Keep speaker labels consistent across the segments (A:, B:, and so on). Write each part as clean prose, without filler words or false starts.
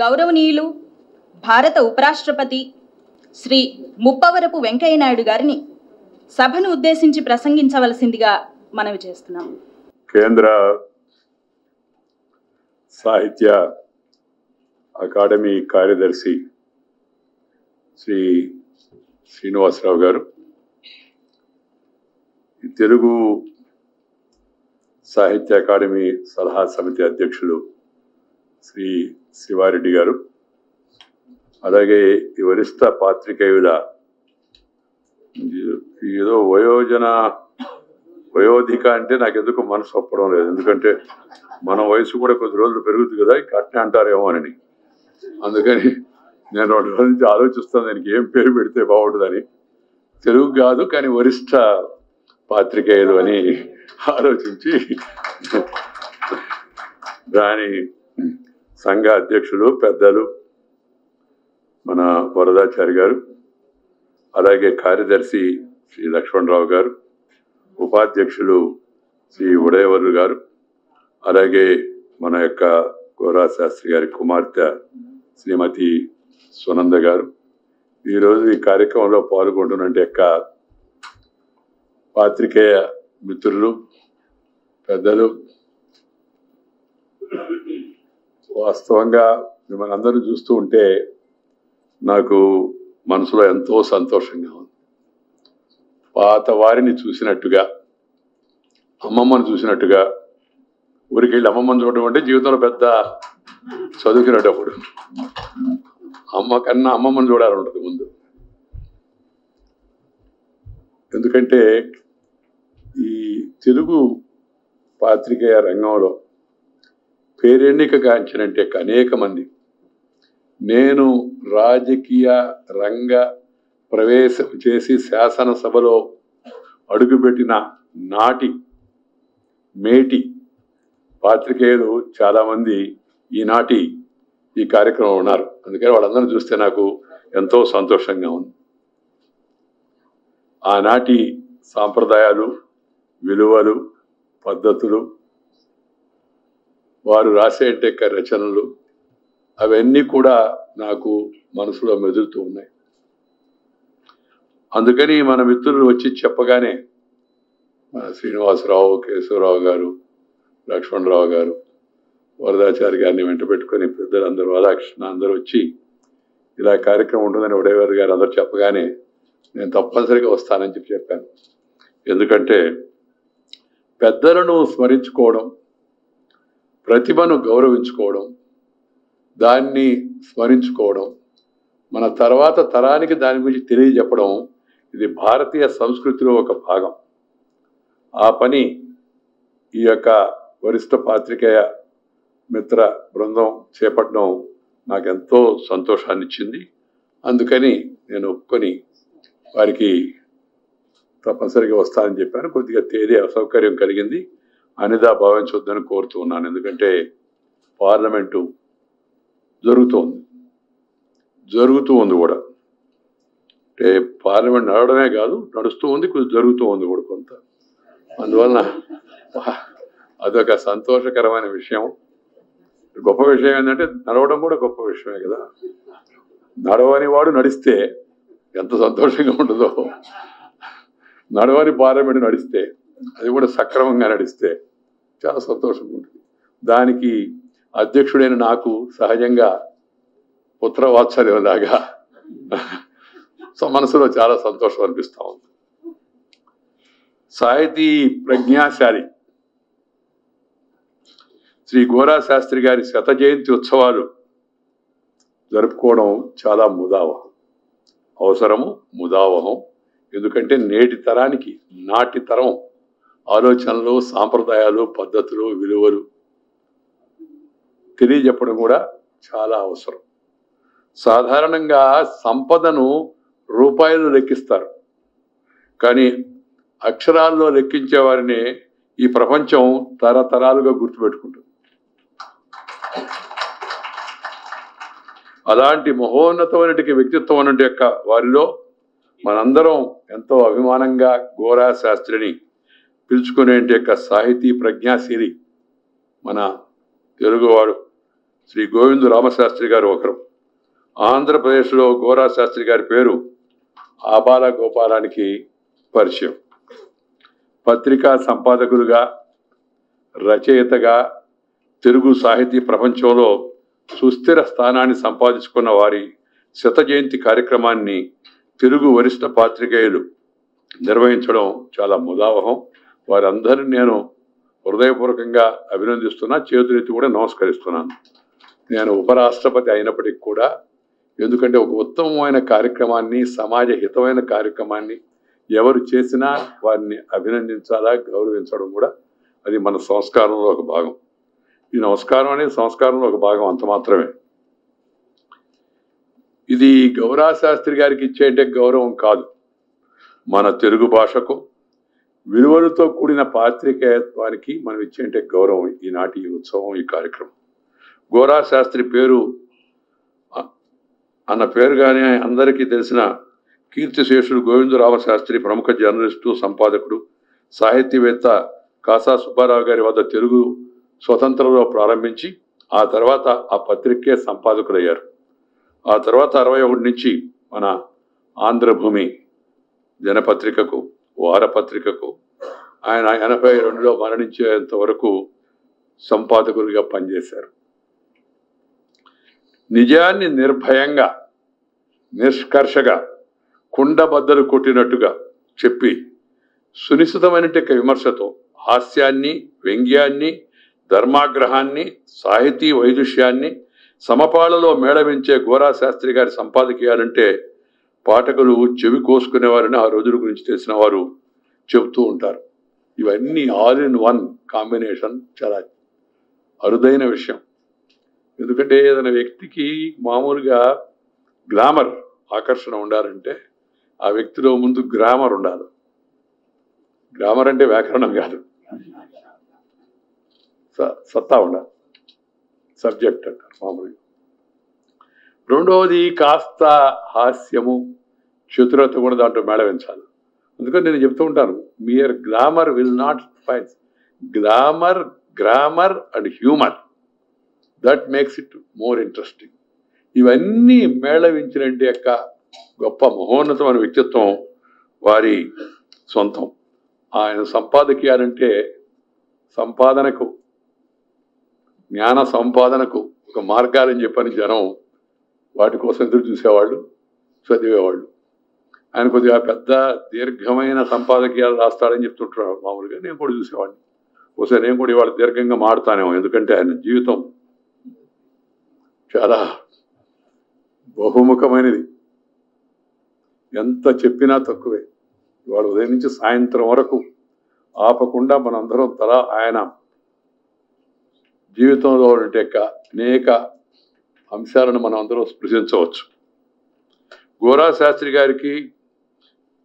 A: గౌరవనీయులు భారత ఉపరాష్ట్రపతి శ్రీ ముప్పవరపు వెంకయ్య నాయుడు గారిని సభను ఉద్దేశించి ప్రసంగించవలసిందిగా మనవి చేస్తున్నాము.
B: కేంద్ర సాహిత్య అకాడమీ కార్యదర్శి శ్రీ శ్రీనివాసరావు గారు, తెలుగు సాహిత్య అకాడమీ సలహా సమితి అధ్యక్షులు శ్రీ శివారెడ్డి గారు, అలాగే ఈ వరిష్ట పాత్రికేయుల ఏదో వయోధిక అంటే నాకు ఎందుకు మనసు ఒప్పడం లేదు. ఎందుకంటే మన వయసు కూడా కొద్ది రోజులు పెరుగుతుంది కదా, అట్నే అంటారేమో అని. అందుకని నేను 2 రోజుల నుంచి ఆలోచిస్తాను దానికి ఏం పేరు పెడితే బాగుంటుందని. తెలుగు కాదు కానీ వరిష్ట పాత్రికేయులు అని ఆలోచించి దాని సంఘ అధ్యక్షులు పెద్దలు మన వరదాచారి గారు, అలాగే కార్యదర్శి శ్రీ లక్ష్మణరావు గారు, ఉపాధ్యక్షులు శ్రీ ఉడయవర్లు గారు, అలాగే మన యొక్క గోరా శాస్త్రి గారి కుమార్తె శ్రీమతి సునంద గారు, ఈరోజు ఈ కార్యక్రమంలో పాల్గొంటున్నట్టు యొక్క పాత్రికేయ మిత్రులు, పెద్దలు, వాస్తవంగా మిమ్మల్ని అందరూ చూస్తూ ఉంటే నాకు మనసులో ఎంతో సంతోషంగా ఉంది. పాత వారిని చూసినట్టుగా, అమ్మమ్మను చూసినట్టుగా. ఊరికి వెళ్ళి అమ్మమ్మను చూడడం అంటే జీవితంలో పెద్ద చదువుకునేటప్పుడు అమ్మ కన్నా అమ్మమ్మను చూడాలంటుంది ముందు. ఎందుకంటే ఈ తెలుగు పాత్రికేయ రంగంలో పేరెన్నిక గాంచినట్టే అనేక మంది, నేను రాజకీయ రంగ ప్రవేశం చేసి శాసనసభలో అడుగుపెట్టిన నాటి మేటి పాత్రికేయులు చాలామంది ఈనాటి ఈ కార్యక్రమం ఉన్నారు. అందుకని వాళ్ళందరూ చూస్తే నాకు ఎంతో సంతోషంగా ఉంది. ఆనాటి సాంప్రదాయాలు, విలువలు, పద్ధతులు, వారు రాసే రచనలు అవన్నీ కూడా నాకు మనసులో మెదులుతూ ఉన్నాయి. అందుకని మన మిత్రులు వచ్చి చెప్పగానే మన శ్రీనివాసరావు, కేశవరావు గారు, లక్ష్మణరావు గారు, వరదాచారి గారిని వెంట పెట్టుకొని పెద్దలందరూ, రాధాకృష్ణ అందరూ వచ్చి ఇలా కార్యక్రమం ఉంటుందని ఉడయవారి గారు అందరూ చెప్పగానే నేను తప్పనిసరిగా వస్తానని చెప్పాను. ఎందుకంటే పెద్దలను స్మరించుకోవడం, ప్రతిభను గౌరవించుకోవడం, దాన్ని స్మరించుకోవడం, మన తర్వాత తరానికి దాని గురించి తెలియజెప్పడం, ఇది భారతీయ సంస్కృతిలో ఒక భాగం. ఆ పని ఈ యొక్క వరిష్ట పాత్రికేయ మిత్ర బృందం చేపట్టడం నాకెంతో సంతోషాన్ని ఇచ్చింది. అందుకని నేను ఒప్పుకొని వారికి తప్పనిసరిగా వస్తానని చెప్పాను. కొద్దిగా తేదీ అసౌకర్యం కలిగింది, అనిదా భావించొద్దని కోరుతూ ఉన్నాను. ఎందుకంటే పార్లమెంటు జరుగుతూ ఉంది కూడా. అంటే పార్లమెంట్ నడవడమే కాదు, నడుస్తూ ఉంది, కొంచెం జరుగుతూ ఉంది కూడా కొంత. అందువలన అదొక సంతోషకరమైన విషయం. గొప్ప విషయం ఏంటంటే నడవడం కూడా గొప్ప విషయమే కదా. నడవని వాడు నడిస్తే ఎంత సంతోషంగా ఉండదో, నడవని పార్లమెంట్ నడిస్తే, అది కూడా సక్రమంగా నడిస్తే చాలా సంతోషంగా ఉంటుంది. దానికి అధ్యక్షుడైన నాకు సహజంగా పుత్రవాత్సల్యం లాగా మనసులో చాలా సంతోషం అనిపిస్తూ ఉంది. సాహితీ ప్రజ్ఞాశాలి శ్రీ గోరా శాస్త్రి గారి 100వ జయంతి ఉత్సవాలు జరుపుకోవడం చాలా ముదావహం. ఎందుకంటే నేటి తరానికి నాటి తరం ఆలోచనలు, సాంప్రదాయాలు, పద్ధతులు, విలువలు తెలియజెప్పడం కూడా చాలా అవసరం. సాధారణంగా సంపదను రూపాయలు లెక్కిస్తారు, కానీ అక్షరాల్లో లెక్కించే వారిని ఈ ప్రపంచం తరతరాలుగా గుర్తుపెట్టుకుంటుంది. అలాంటి మహోన్నతమైన వ్యక్తిత్వం అన్నట్టు యొక్క వారిలో మనందరం ఎంతో అభిమానంగా గోరా శాస్త్రిని పిలుచుకునే యొక్క సాహితీ ప్రజ్ఞాశీలి మన తెలుగువాడు శ్రీ గోవిందు రామశాస్త్రి గారు ఒకరు. ఆంధ్రప్రదేశ్లో గోరా శాస్త్రి గారి పేరు ఆబాల గోపాలానికి పరిచయం. పత్రికా సంపాదకులుగా, రచయితగా తెలుగు సాహితీ ప్రపంచంలో సుస్థిర స్థానాన్ని సంపాదించుకున్న వారి శత జయంతి కార్యక్రమాన్ని తెలుగు వరిష్ఠ పాత్రికేయులు నిర్వహించడం చాలా ముదావహం. వారందరినీ నేను హృదయపూర్వకంగా అభినందిస్తున్నా, చేతులెత్తి కూడా నమస్కరిస్తున్నాను. నేను ఉపరాష్ట్రపతి అయినప్పటికీ కూడా, ఎందుకంటే ఒక ఉత్తమమైన కార్యక్రమాన్ని, సమాజ హితమైన కార్యక్రమాన్ని ఎవరు చేసినా వారిని అభినందించాలా, గౌరవించడం కూడా అది మన సంస్కారంలో ఒక భాగం. ఈ నమస్కారం అనేది సంస్కారంలో ఒక భాగం, అంత మాత్రమే. ఇది గౌరా శాస్త్రి గారికి ఇచ్చే గౌరవం కాదు, మన తెలుగు భాషకు విలువలతో కూడిన పాత్రికేయత్వానికి మనం ఇచ్చే గౌరవం ఈనాటి ఈ ఉత్సవం, ఈ కార్యక్రమం. గోరా శాస్త్రి పేరు అన్న పేరుగానే అందరికీ తెలిసిన కీర్తిశేషుడు గోవిందరామ శాస్త్రి ప్రముఖ జర్నలిస్టు, సంపాదకుడు, సాహితీవేత్త కాసా సుబ్బారావు గారి వద్ద తెలుగు స్వతంత్రంలో ప్రారంభించి ఆ తర్వాత ఆ పత్రికే సంపాదకులయ్యారు. ఆ తర్వాత 61 నుంచి మన ఆంధ్రభూమి దినపత్రికకు, వారపత్రికకు, ఆయన 82లో మరణించేంత వరకు సంపాదకులుగా పనిచేశారు. నిజాన్ని నిర్భయంగా, నిష్కర్షగా, కుండబద్దలు కొట్టినట్టుగా చెప్పి సునిశ్చితమైన విమర్శతో హాస్యాన్ని, వ్యంగ్యాన్ని, ధర్మాగ్రహాన్ని, సాహితీ వైదుష్యాన్ని సమపాళలో మేళవించే గోరా శాస్త్రి గారి సంపాదకీయాలంటే పాఠకులు చెవి కోసుకునేవారని ఆ రోజుల గురించి తెలిసిన వారు చెబుతూ ఉంటారు. ఇవన్నీ ఆల్ ఇన్ వన్ కాంబినేషన్ చాలా అరుదైన విషయం. ఎందుకంటే ఏదైనా వ్యక్తికి మామూలుగా గ్లామర్, ఆకర్షణ ఉండాలంటే ఆ వ్యక్తిలో ముందు గ్రామర్ ఉండాలి. గ్రామర్ అంటే వ్యాకరణం కాదు, సత్తా ఉండాలి, సబ్జెక్ట్ అంటారు మామూలుగా. రెండవది కాస్త హాస్యము, చతురత కూడా దాంట్లో మేళవించాలి. అందుకని నేను చెప్తూ ఉంటాను, mere glamour will not fine glamour, grammar and humour, that makes it more interesting. ఇవన్నీ మేళవించినట్టు యొక్క గొప్ప మహోన్నతమైన వ్యక్తిత్వం వారి సొంతం. ఆయన సంపాదకీయాలంటే సంపాదనకు, జ్ఞాన సంపాదనకు ఒక మార్గాలని చెప్పని జనం వాటి కోసం ఎదురు చూసేవాళ్ళు, చదివేవాళ్ళు. ఆయన కొద్దిగా పెద్ద దీర్ఘమైన సంపాదకీయాలు రాస్తాడని చెప్తుంటారు మామూలుగా. నేను కూడా చూసేవాడిని. ఒకసారి నేను కూడా ఇవాళ దీర్ఘంగా మాడుతానేమో, ఎందుకంటే ఆయన జీవితం చాలా బహుముఖమైనది. ఎంత చెప్పినా తక్కువే. ఇవాళ ఉదయం నుంచి సాయంత్రం వరకు ఆపకుండా మనందరం తలా ఆయన జీవితంలో ఉండే అనేక అంశాలను మనం అందరం స్పృశించవచ్చు. గోరా శాస్త్రి గారికి,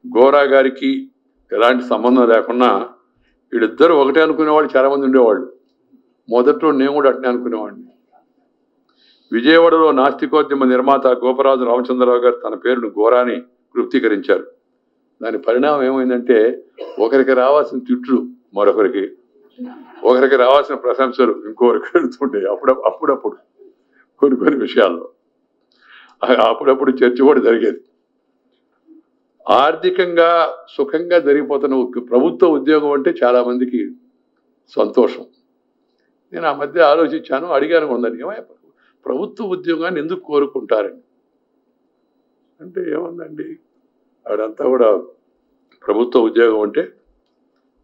B: గోరా గారికి ఎలాంటి సంబంధం లేకున్నా వీళ్ళిద్దరూ ఒకటే అనుకునేవాళ్ళు చాలామంది ఉండేవాళ్ళు. మొదట్లో నేను కూడా అట్నే అనుకునేవాడిని. విజయవాడలో నాస్తికోద్యమ నిర్మాత గోపరాజు రామచంద్రరావు గారు తన పేరును గోరాని క్లుప్తీకరించారు. దాని పరిణామం ఏమైందంటే, ఒకరికి రావాల్సిన తిట్లు మరొకరికి, ఒకరికి రావాల్సిన ప్రశంసలు ఇంకొకరికి వెళుతుండే. అప్పుడప్పుడు కొన్ని విషయాల్లో అప్పుడప్పుడు చర్చ కూడా జరిగేది. ఆర్థికంగా సుఖంగా జరిగిపోతున్న ప్రభుత్వ ఉద్యోగం అంటే చాలా మందికి సంతోషం. నేను ఆ మధ్య ఆలోచించాను, అడిగాను కొందరిని, ప్రభుత్వ ఉద్యోగాన్ని ఎందుకు కోరుకుంటారండి అంటే, ఏముందండి ఆడంతా కూడా ప్రభుత్వ ఉద్యోగం అంటే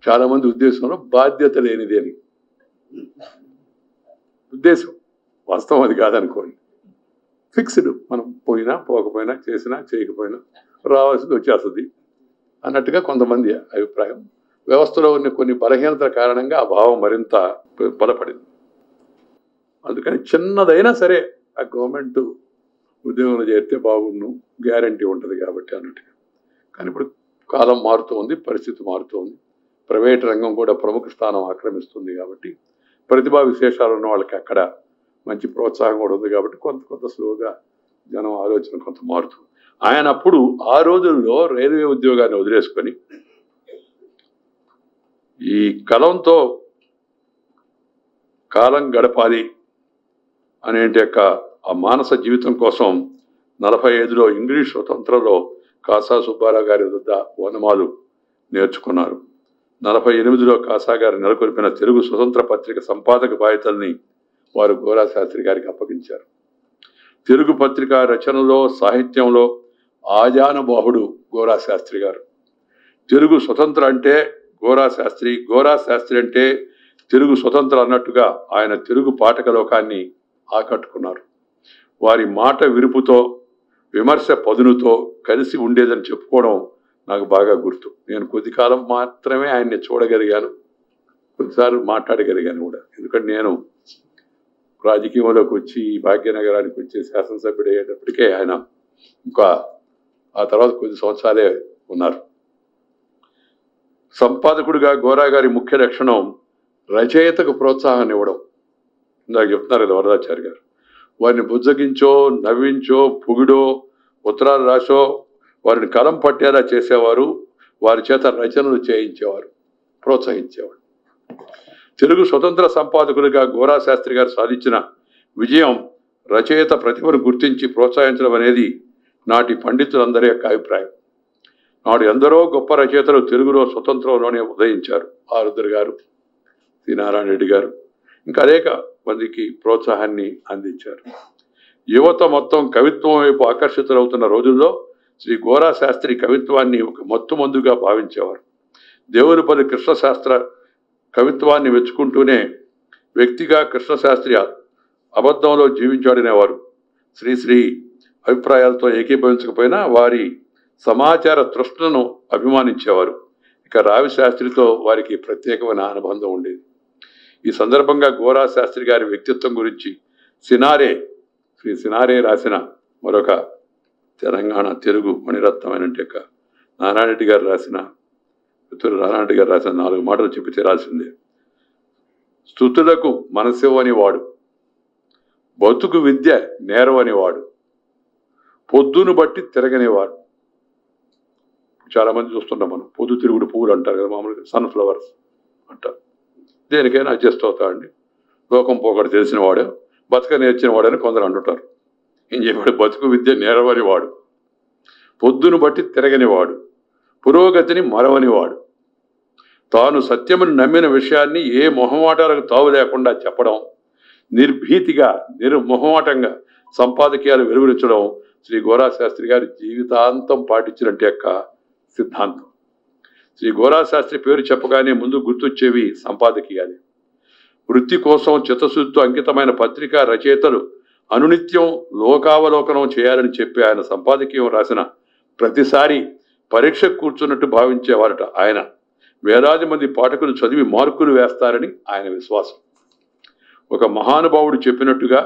B: చాలామంది ఉద్దేశంలో బాధ్యత లేనిది అని ఉద్దేశం. వాస్తవం అది కాదనుకోండి. ఫిక్స్డ్, మనం పోయినా పోకపోయినా, చేసినా చేయకపోయినా రావాల్సింది వచ్చేస్తుంది అన్నట్టుగా కొంతమంది అభిప్రాయం. వ్యవస్థలో ఉన్న కొన్ని బలహీనతల కారణంగా ఆ భావం మరింత బలపడింది. అందుకని చిన్నదైనా సరే ఆ గవర్నమెంట్ ఉద్యోగంలో చేరితే బాగుండు, గ్యారంటీ ఉంటుంది కాబట్టి అన్నట్టుగా. కానీ ఇప్పుడు కాలం మారుతూ ఉంది, పరిస్థితి మారుతూ ఉంది. ప్రైవేట్ రంగం కూడా ప్రముఖ స్థానం ఆక్రమిస్తుంది కాబట్టి ప్రతిభా విశేషాలు ఉన్న వాళ్ళకి అక్కడ మంచి ప్రోత్సాహం కూడా ఉంది కాబట్టి కొంత స్లోగా జనం ఆలోచన కొంత మారుతుంది. ఆయన అప్పుడు ఆ రోజుల్లో రైల్వే ఉద్యోగాన్ని వదిలేసుకొని ఈ కలంతో కాలం గడపాలి అనేటి యొక్క ఆ మానస జీవితం కోసం 45లో ఇంగ్లీష్ స్వతంత్రంలో కాసా సుబ్బారావు గారి వద్ద ఓనమాలు నేర్చుకున్నారు. 48లో కాసా గారు నెలకొల్పిన తెలుగు స్వతంత్ర పత్రిక సంపాదక బాధ్యతల్ని వారు గోరా శాస్త్రి గారికి అప్పగించారు. తెలుగు పత్రిక రచనలో సాహిత్యంలో ఆజానుబాహుడు గోరా శాస్త్రి గారు. తెలుగు స్వతంత్ర అంటే గోరా శాస్త్రి, గోరా శాస్త్రి అంటే తెలుగు స్వతంత్ర అన్నట్టుగా ఆయన తెలుగు పాఠక లోకాన్ని ఆకట్టుకున్నారు. వారి మాట విరుపుతో విమర్శ పదునుతో కలిసి ఉండేదని చెప్పుకోవడం నాకు బాగా గుర్తు. నేను కొద్ది కాలం మాత్రమే ఆయన్ని చూడగలిగాను, కొద్దిసార్లు మాట్లాడగలిగాను కూడా. ఎందుకంటే నేను రాజకీయంలోకి వచ్చి భాగ్యనగరానికి వచ్చి శాసనసభ్యుడు అయ్యేటప్పటికే ఆయన ఇంకా ఆ తర్వాత కొద్ది సంవత్సరాలే ఉన్నారు. సంపాదకుడిగా గోరా గారి ముఖ్య లక్షణం రచయితకు ప్రోత్సాహాన్ని ఇవ్వడం. ఇందాక చెప్తున్నారు కదా వరదాచారి గారు, వారిని బుజ్జగించో నవ్వించో పొగిడో ఉత్తరాలు రాసో వారిని కలం పట్టేలా చేసేవారు, వారి చేత రచనలు చేయించేవారు, ప్రోత్సహించేవారు. తెలుగు స్వతంత్ర సంపాదకులుగా గోరా శాస్త్రి గారు సాధించిన విజయం రచయిత ప్రతిభను గుర్తించి ప్రోత్సహించడం అనేది నాటి పండితులందరి యొక్క అభిప్రాయం. నాడు ఎందరో గొప్ప రచయితలు తెలుగులో స్వతంత్రంలోనే ఉదయించారు. ఆరుద్ర గారు, సి నారాయణ రెడ్డి గారు, ఇంకా అనేక మందికి ప్రోత్సాహాన్ని అందించారు. యువత మొత్తం కవిత్వం వైపు ఆకర్షితులవుతున్న రోజుల్లో శ్రీ గోరా శాస్త్రి కవిత్వాన్ని ఒక మత్తుమందుగా భావించేవారు. దేవునిపల్లి కృష్ణశాస్త్ర కవిత్వాన్ని మెచ్చుకుంటూనే వ్యక్తిగా కృష్ణశాస్త్రి అబద్ధంలో జీవించాడనేవారు. శ్రీశ్రీ అభిప్రాయాలతో ఏకీభవించకపోయినా వారి సమాచార తృష్ణను అభిమానించేవారు. ఇక రావి శాస్త్రితో వారికి ప్రత్యేకమైన అనుబంధం ఉండేది. ఈ సందర్భంగా గోరా శాస్త్రి గారి వ్యక్తిత్వం గురించి శ్రీ సినారే రాసిన మరొక తెలంగాణ తెలుగు మణిరత్నమైన నారాయణరెడ్డి గారు రాసిన మిత్రులు నారాయణరెడ్డి గారు రాసిన 4 మాటలు చెప్పి తీరాల్సిందే. స్తుతులకు మనసివ్వని వాడు, బతుకు విద్య నేరవని వాడు, పొద్దును బట్టి తిరగనివాడు. చాలా మంది చూస్తుంటాం మనం, పొద్దు తిరుగుడు పువ్వులు అంటారు కదా, మామూలుగా సన్ఫ్లవర్స్ అంటారు. దేనికైనా అడ్జస్ట్ అవుతాడండి. లోకం పోకడ తెలిసిన వాడు, బతక నేర్చిన వాడని కొందరు అంటుంటారు. ఏం చెప్పాడు? బతుకు విద్య నేరవని వాడు, పొద్దును బట్టి తిరగనివాడు, పురోగతిని మరవనివాడు, తాను సత్యమును నమ్మిన విషయాన్ని ఏ మొహమాటాలకు తావు లేకుండా చెప్పడం, నిర్భీతిగా నిర్మొహమాటంగా సంపాదకీయాలు వెలువరించడం శ్రీ గోరా శాస్త్రి గారి జీవితాంతం పాటించినట్టు యొక్క సిద్ధాంతం. శ్రీ గోరా శాస్త్రి పేరు చెప్పగానే ముందు గుర్తొచ్చేవి సంపాదకీయాలు. వృత్తి కోసం చిత్తశుద్ధితో అంకితమైన పత్రికా రచయితలు అనునిత్యం లోకావలోకనం చేయాలని చెప్పి ఆయన సంపాదకీయం రాసిన ప్రతిసారి పరీక్షకు కూర్చున్నట్టు భావించేవారట ఆయన. వేలాది మంది పాఠకులు చదివి మార్కులు వేస్తారని ఆయన విశ్వాసం. ఒక మహానుభావుడు చెప్పినట్టుగా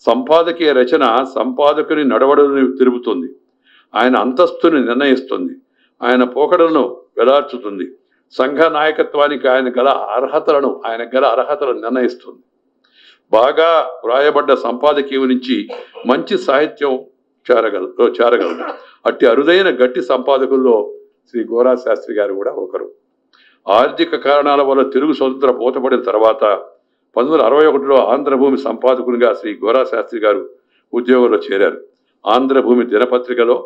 B: సంపాదకీయ రచన సంపాదకుని నడవడలను తెలుపుతుంది, ఆయన అంతస్తుని నిర్ణయిస్తుంది, ఆయన పోకడలను వెలార్చుతుంది, సంఘ నాయకత్వానికి ఆయన గల అర్హతలను నిర్ణయిస్తుంది. బాగా వ్రాయబడ్డ సంపాదకీయం నుంచి మంచి సాహిత్యం చేరగలదు. అట్టి అరుదైన గట్టి సంపాదకుల్లో శ్రీ గోరా శాస్త్రి గారు కూడా ఒకరు. ఆర్థిక కారణాల వల్ల తెలుగు స్వతంత్ర మూతపడిన తర్వాత 1961లో ఆంధ్రభూమి సంపాదకునిగా శ్రీ గోరా శాస్త్రి గారు ఉద్యోగంలో చేరారు. ఆంధ్రభూమి దినపత్రికలో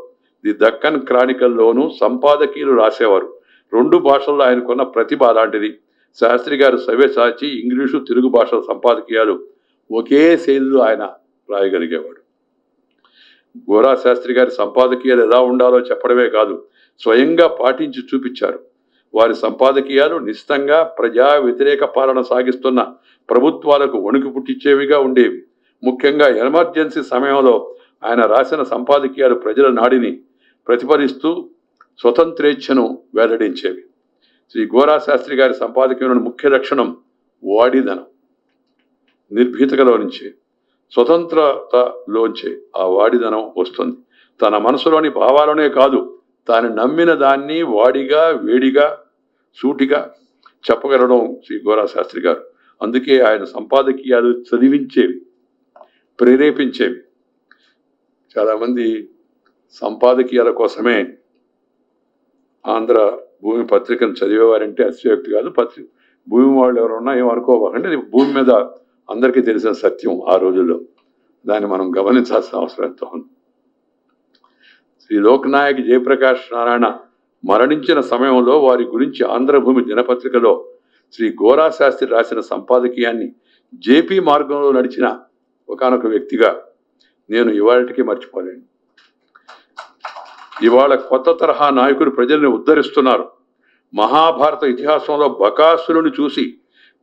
B: ది దక్కన్ క్రానికల్లోనూ సంపాదకీయులు రాసేవారు. 2 భాషల్లో ఆయనకున్న ప్రతిభ అలాంటిది. శాస్త్రి గారు సవ్యసాచి ఇంగ్లీషు తెలుగు భాషల సంపాదకీయాలు ఒకే శైలిలో ఆయన రాయగలిగేవాడు. గోరా శాస్త్రి గారి సంపాదకీయాలు ఎలా ఉండాలో చెప్పడమే కాదు, స్వయంగా పాటించి చూపించారు. వారి సంపాదకీయాలు నిశ్చితంగా ప్రజా వ్యతిరేక పాలన సాగిస్తున్న ప్రభుత్వాలకు వణుకు పుట్టించేవిగా ఉండేవి. ముఖ్యంగా ఎమర్జెన్సీ సమయంలో ఆయన రాసిన సంపాదకీయాలు ప్రజల నాడిని ప్రతిఫలిస్తూ స్వతంత్రేచ్ఛను వెల్లడించేవి. శ్రీ గోరా శాస్త్రి గారి సంపాదకీయంలోని ముఖ్య లక్షణం వాడిదనం. నిర్భీతకలో నుంచే, స్వతంత్రతలోంచే ఆ వాడిదనం వస్తుంది. తన మనసులోని భావాలనే కాదు, తాను నమ్మిన దాన్ని వాడిగా వేడిగా సూటిగా చెప్పగలడం శ్రీ గోరా శాస్త్రి గారు. అందుకే ఆయన సంపాదకీయాలు చదివించేవి, ప్రేరేపించేవి. చాలామంది సంపాదకీయాల కోసమే ఆంధ్ర భూమి పత్రికను చదివేవారంటే అతిశయోక్తి కాదు. భూమి వాళ్ళు ఎవరున్నా ఏమనుకోవాలంటే అది భూమి మీద అందరికీ తెలిసిన సత్యం ఆ రోజుల్లో. దాన్ని మనం గమనించాల్సిన అవసరం ఎంతో ఉంది. శ్రీ లోక్నాయక్ జయప్రకాష్ నారాయణ మరణించిన సమయంలో వారి గురించి ఆంధ్రభూమి దినపత్రికలో శ్రీ గోరా శాస్త్రి రాసిన సంపాదకీయాన్ని జేపీ మార్గంలో నడిచిన ఒకానొక వ్యక్తిగా నేను ఇవాళకి మర్చిపోలేను. ఇవాళ కొత్త తరహా నాయకులు ప్రజల్ని ఉద్ధరిస్తున్నారు. మహాభారత ఇతిహాసంలో బకాసురుని చూసి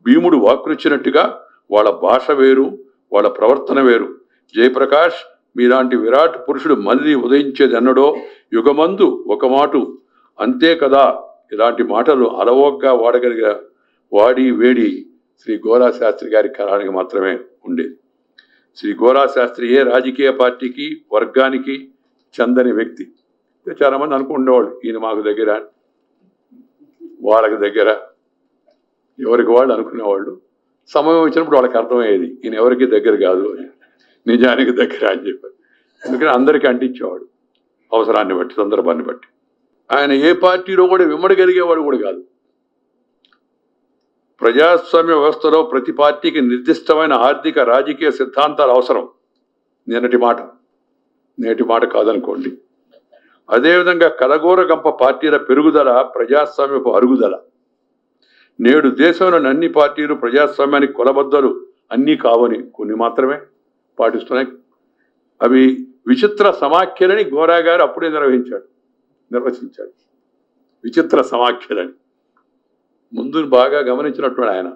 B: భీముడు వాక్రుచ్చినట్టుగా వాళ్ళ భాష వేరు, వాళ్ళ ప్రవర్తన వేరు. జయప్రకాష్, మీలాంటి విరాట్ పురుషుడు మళ్ళీ ఉదయించేది అన్నడో యుగమందు ఒక మాటు అంతే కదా. ఇలాంటి మాటలు అలవోగ్గా వాడి వేడి శ్రీ గోరా శాస్త్రి గారి కాలానికి మాత్రమే ఉండేది. శ్రీ గోరా శాస్త్రి ఏ రాజకీయ పార్టీకి వర్గానికి చెందని వ్యక్తి. చాలామంది అనుకుంటునేవాళ్ళు ఈయన మాకు దగ్గర, వాళ్ళకి దగ్గర, ఎవరికి వాళ్ళు అనుకునేవాళ్ళు. సమయం వచ్చినప్పుడు వాళ్ళకి అర్థమయ్యేది ఈయన ఎవరికి దగ్గర కాదు అని, నిజానికి దగ్గర అని చెప్పారు. ఎందుకంటే అందరికీ అంటించేవాడు అవసరాన్ని బట్టి, సందర్భాన్ని బట్టి. ఆయన ఏ పార్టీలో కూడా విమ్మడగలిగేవాడు కూడా కాదు. ప్రజాస్వామ్య వ్యవస్థలో ప్రతి పార్టీకి నిర్దిష్టమైన ఆర్థిక రాజకీయ సిద్ధాంతాలు అవసరం. నేటి మాట కాదనుకోండి. అదేవిధంగా కలగూరగంప పార్టీల పెరుగుదల ప్రజాస్వామ్యపు అరుగుదల. నేడు దేశంలోని అన్ని పార్టీలు ప్రజాస్వామ్యానికి కొలబద్దలు అన్నీ కావని కొన్ని మాత్రమే పాటిస్తున్నాయి. అవి విచిత్ర సమాఖ్యలని గోరా గారు అప్పుడే నిర్వచించాడు. విచిత్ర సమాఖ్యలని ముందు బాగా గమనించినటువంటి ఆయన.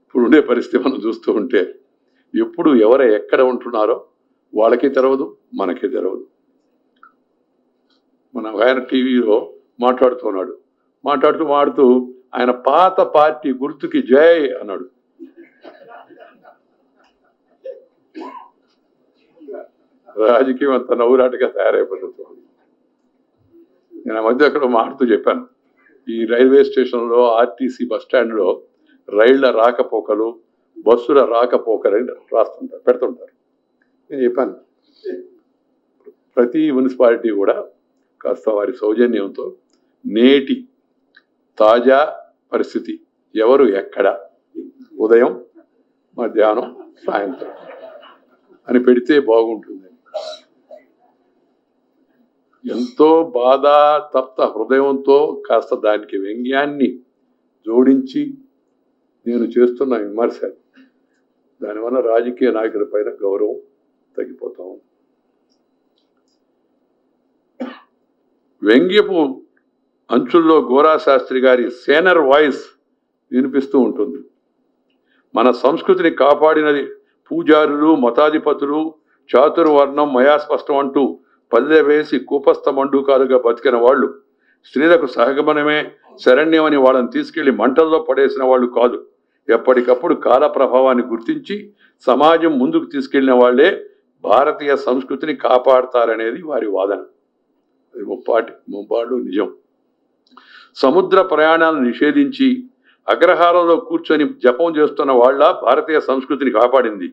B: ఇప్పుడు ఉండే పరిస్థితి మనం చూస్తూ ఉంటే ఎప్పుడు ఎవరు ఎక్కడ ఉంటున్నారో వాళ్ళకి తెలవదు, మనకి తెలవదు. ఆయన టీవీలో మాట్లాడుతూ ఆయన పాత పార్టీ గుర్తుకి జై అన్నాడు. రాజకీయం అంత నవ్వురాటగా తయారైపోతుంది. నేను ఆ మధ్య అక్కడ మాట్లాడుతూ చెప్పాను, ఈ రైల్వే స్టేషన్లో ఆర్టీసీ బస్ స్టాండ్లో రైళ్ల రాకపోకలు, బస్సుల రాకపోకలని పెడుతుంటారు. నేను చెప్పాను, ప్రతి మున్సిపాలిటీ కూడా కాస్త వారి సౌజన్యంతో నేటి తాజా పరిస్థితి, ఎవరు ఎక్కడ, ఉదయం, మధ్యాహ్నం, సాయంత్రం అని పెడితే బాగుంటుంది. ఎంతో బాధ తప్త హృదయంతో కాస్త దానికి వ్యంగ్యాన్ని జోడించి నేను చేస్తున్న విమర్శ, దానివల్ల రాజకీయ నాయకుల పైన గౌరవం తగ్గిపోతా ఉంది. వ్యంగ్యపు అంచుల్లో గోరా శాస్త్రి గారి సేనర్ వాయిస్ వినిపిస్తూ ఉంటుంది. మన సంస్కృతిని కాపాడినది పూజారులు, మతాధిపతులు, చాతుర్వర్ణం మయాస్పష్టం అంటూ పల్లె వేసి కూపస్థ మండూకాలుగా బతికిన వాళ్ళు, స్త్రీలకు సహగమనమే శరణ్యమని వాళ్ళని తీసుకెళ్లి మంటల్లో పడేసిన వాళ్ళు కాదు. ఎప్పటికప్పుడు కాల ప్రభావాన్ని గుర్తించి సమాజం ముందుకు తీసుకెళ్లిన వాళ్లే భారతీయ సంస్కృతిని కాపాడతారనేది వారి వాదన. అది ముప్పాళ్ళు నిజం. సముద్ర ప్రయాణాలను నిషేధించి అగ్రహారంలో కూర్చొని జపం చేస్తున్న వాళ్ళ భారతీయ సంస్కృతిని కాపాడింది.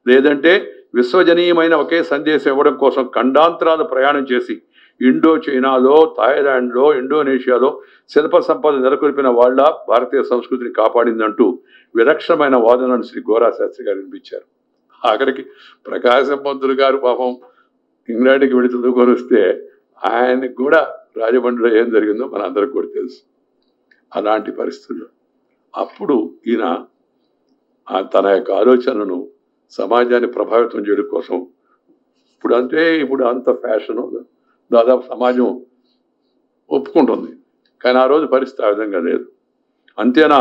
B: లేదంటే విశ్వజనీయమైన ఒకే సందేశం ఇవ్వడం కోసం ఖండాంతరాలు ప్రయాణం చేసి ఇండో చైనాలో, థాయిలాండ్లో, ఇండోనేషియాలో శిల్ప సంపద నెలకొల్పిన వాళ్ళ భారతీయ సంస్కృతిని కాపాడిందంటూ విలక్షణమైన వాదనను శ్రీ గోరా శాస్త్రి గారు వినిపించారు. ఆఖరికి ప్రకాశం పంతులు గారు పాపం ఇంగ్లాండ్కి వెళ్ళి చదువుకొని వస్తే ఆయనకు కూడా రాజమండ్రిలో ఏం జరిగిందో మన అందరికి కూడా తెలుసు. అలాంటి పరిస్థితుల్లో అప్పుడు ఈయన తన యొక్క ఆలోచనను సమాజాన్ని ప్రభావితం చేయడం కోసం ఇప్పుడు అంత ఫ్యాషను దాదాపు సమాజం ఒప్పుకుంటుంది. కానీ ఆ రోజు పరిస్థితి ఆ విధంగా లేదు. అంతేనా,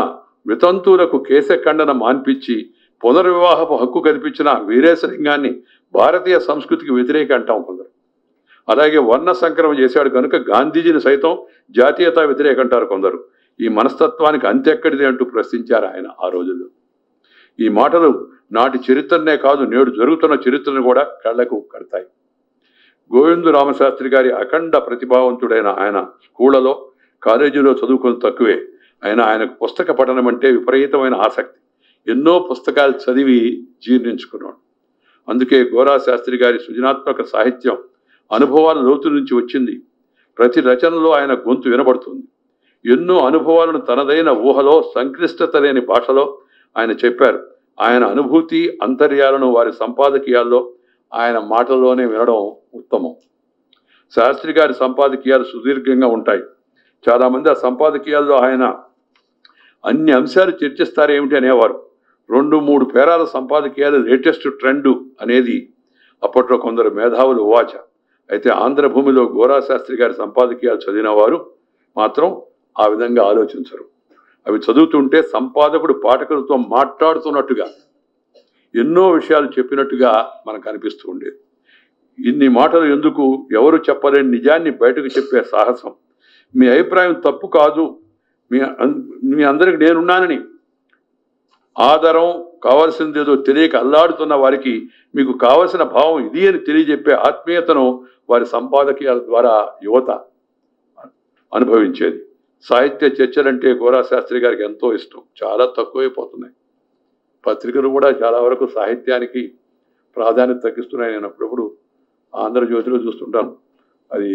B: వితంతువులకు కేశఖండన మాన్పించి పునర్వివాహపు హక్కు కల్పించిన వీరేశలింగాన్ని భారతీయ సంస్కృతికి వ్యతిరేక అంటాం కొందరు. అలాగే వర్ణ సంక్రమం చేశాడు కనుక గాంధీజీని సైతం జాతీయతా వ్యతిరేక అంటారు కొందరు. ఈ మనస్తత్వానికి అంతెక్కడిది అంటూ ప్రశ్నించారు ఆయన ఆ రోజుల్లో. ఈ మాటలు నాటి చరిత్రనే కాదు, నేడు జరుగుతున్న చరిత్రను కూడా కళ్ళకు కడతాయి. గోవిందు రామశాస్త్రి గారి అఖండ ప్రతిభావంతుడైన ఆయన స్కూళ్లలో, కాలేజీలో చదువుకొని తక్కువే. ఆయనకు పుస్తక పఠనం అంటే విపరీతమైన ఆసక్తి. ఎన్నో పుస్తకాలు చదివి జీర్ణించుకున్నాడు. అందుకే గోరా శాస్త్రి గారి సృజనాత్మక సాహిత్యం అనుభవాల లోతు నుంచి వచ్చింది. ప్రతి రచనలో ఆయన గొంతు వినబడుతుంది. ఎన్నో అనుభవాలను తనదైన ఊహలో, సంక్లిష్టత లేని భాషలో ఆయన చెప్పారు. ఆయన అనుభూతి అంతర్యాలను వారి సంపాదకీయాల్లో ఆయన మాటల్లోనే వినడం ఉత్తమం. శాస్త్రి గారి సంపాదకీయాలు సుదీర్ఘంగా ఉంటాయి. చాలామంది ఆ సంపాదకీయాల్లో ఆయన అన్ని అంశాలు చర్చిస్తారేమిటి అనేవారు. 2-3 పేరాల సంపాదకీయాలు లేటెస్ట్ ట్రెండ్ అనేది అప్పట్లో కొందరు మేధావులు వాచ. అయితే ఆంధ్రభూమిలో గోరా శాస్త్రి గారి సంపాదకీయాలు చదివిన వారు మాత్రం ఆ విధంగా ఆలోచించరు. అవి చదువుతుంటే సంపాదకుడు పాఠకులతో మాట్లాడుతున్నట్టుగా ఎన్నో విషయాలు చెప్పినట్టుగా మనకు అనిపిస్తూ ఉండేది. ఇన్ని మాటలు ఎందుకు, ఎవరు చెప్పలేని నిజాన్ని బయటకు చెప్పే సాహసం. మీ అభిప్రాయం తప్పు కాదు, మీ అందరికి నేనున్నానని ఆధారం కావాల్సిందేదో తెలియక అల్లాడుతున్న వారికి మీకు కావలసిన భావం ఇది అని తెలియజెప్పే ఆత్మీయతను వారి సంపాదకీయాల ద్వారా యువత అనుభవించేది. సాహిత్య చర్చలంటే గోరా శాస్త్రి గారికి ఎంతో ఇష్టం. చాలా తక్కువైపోతున్నాయి. పత్రికలు కూడా చాలా వరకు సాహిత్యానికి ప్రాధాన్యత తగ్గిస్తున్నాయి. నేను అప్పుడప్పుడు ఆంధ్రజ్యోతిలో చూస్తుంటాను. అది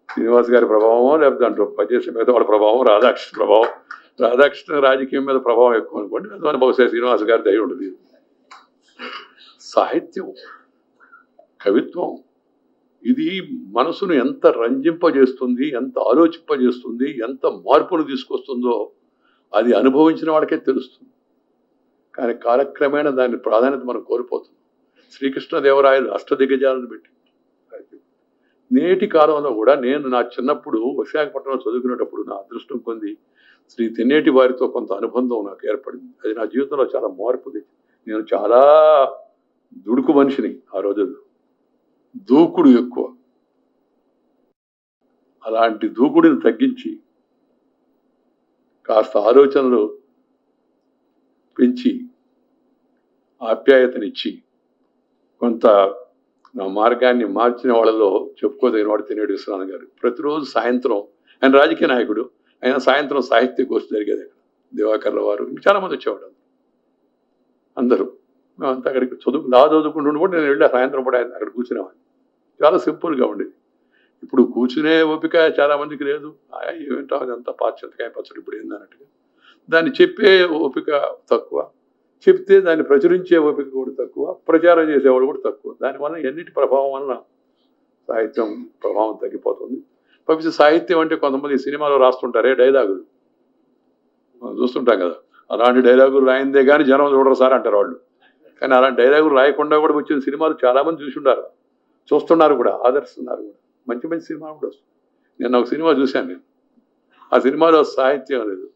B: శ్రీనివాస్ గారి ప్రభావమో లేకపోతే దాంట్లో పనిచేసే మీద వాళ్ళ ప్రభావం, రాధాకృష్ణ ప్రభావం. రాధాకృష్ణ రాజకీయం మీద ప్రభావం ఎక్కువ అనుకోండి, అందువల్ల బహుశా శ్రీనివాస్ గారి దయ ఉండదు. సాహిత్యం, కవిత్వం ఇది మనసును ఎంత రంజింపజేస్తుంది, ఎంత ఆలోచింపజేస్తుంది, ఎంత మార్పును తీసుకొస్తుందో అది అనుభవించిన వాళ్ళకే తెలుస్తుంది. కానీ కాలక్రమేణా దాని ప్రాధాన్యత మనం కోల్పోతున్నాం. శ్రీకృష్ణదేవరాయలు అష్టదిగ్గజాలను పెట్టి నేటి కాలంలో కూడా నేను నా చిన్నప్పుడు విశాఖపట్నంలో చదువుకునేటప్పుడు నా అదృష్టం పొంది శ్రీ తెన్నేటి వారితో కొంత అనుబంధం నాకు ఏర్పడింది. అది నా జీవితంలో చాలా మార్పుది. నేను చాలా దుడుకు మనిషిని ఆ రోజుల్లో, దూకుడు ఎక్కువ. అలాంటి దూకుడిని తగ్గించి కాస్త ఆలోచనలు పెంచి ఆప్యాయతనిచ్చి కొంత నా మార్గాన్ని మార్చిన వాళ్ళలో చెప్పుకోదగిన వాడు తెన్నేటి విశ్వనాథ్ గారు. ప్రతిరోజు సాయంత్రం, ఆయన రాజకీయ నాయకుడు, ఆయన సాయంత్రం సాహిత్య గోష్ఠి జరిగేది అక్కడ. దివాకర్ల వారు చాలామంది వచ్చేవాడు. అందరూ మేమంతా అక్కడికి చదువుకుంటుండే కూడా నేను వెళ్ళి సాయంత్రం కూడా ఆయన అక్కడ కూర్చునేవాడిని. చాలా సింపుల్గా ఉండేది. ఇప్పుడు కూర్చునే ఓపిక చాలామందికి లేదు. ఏమిటో అదంతా పాశ్చాత్యకాయ పచ్చడి ఇప్పుడు ఏందన్నట్టుగా. దాన్ని చెప్పే ఓపిక తక్కువ, చెప్తే దాన్ని ప్రచురించే ఓపిక కూడా తక్కువ, ప్రచారం చేసేవాడు కూడా తక్కువ. దానివల్ల ఎన్నిటి ప్రభావం వలన సాహిత్యం ప్రభావం తగ్గిపోతుంది. పైకి సాహిత్యం అంటే కొంతమంది సినిమాలో రాస్తుంటారే డైలాగులు, మనం చూస్తుంటాం కదా. అలాంటి డైలాగులు రాయిందే కానీ జనం చూడరు సార్ అంటారు వాళ్ళు. కానీ అలాంటి డైలాగులు రాయకుండా కూడా వచ్చిన సినిమాలు చాలామంది చూస్తున్నారు, చూస్తున్నారు కూడా, ఆదరిస్తున్నారు కూడా. మంచి మంచి సినిమాలు కూడా వస్తుంది. నేను ఒక సినిమా చూశాను. నేను ఆ సినిమాలో సాహిత్యం లేదు,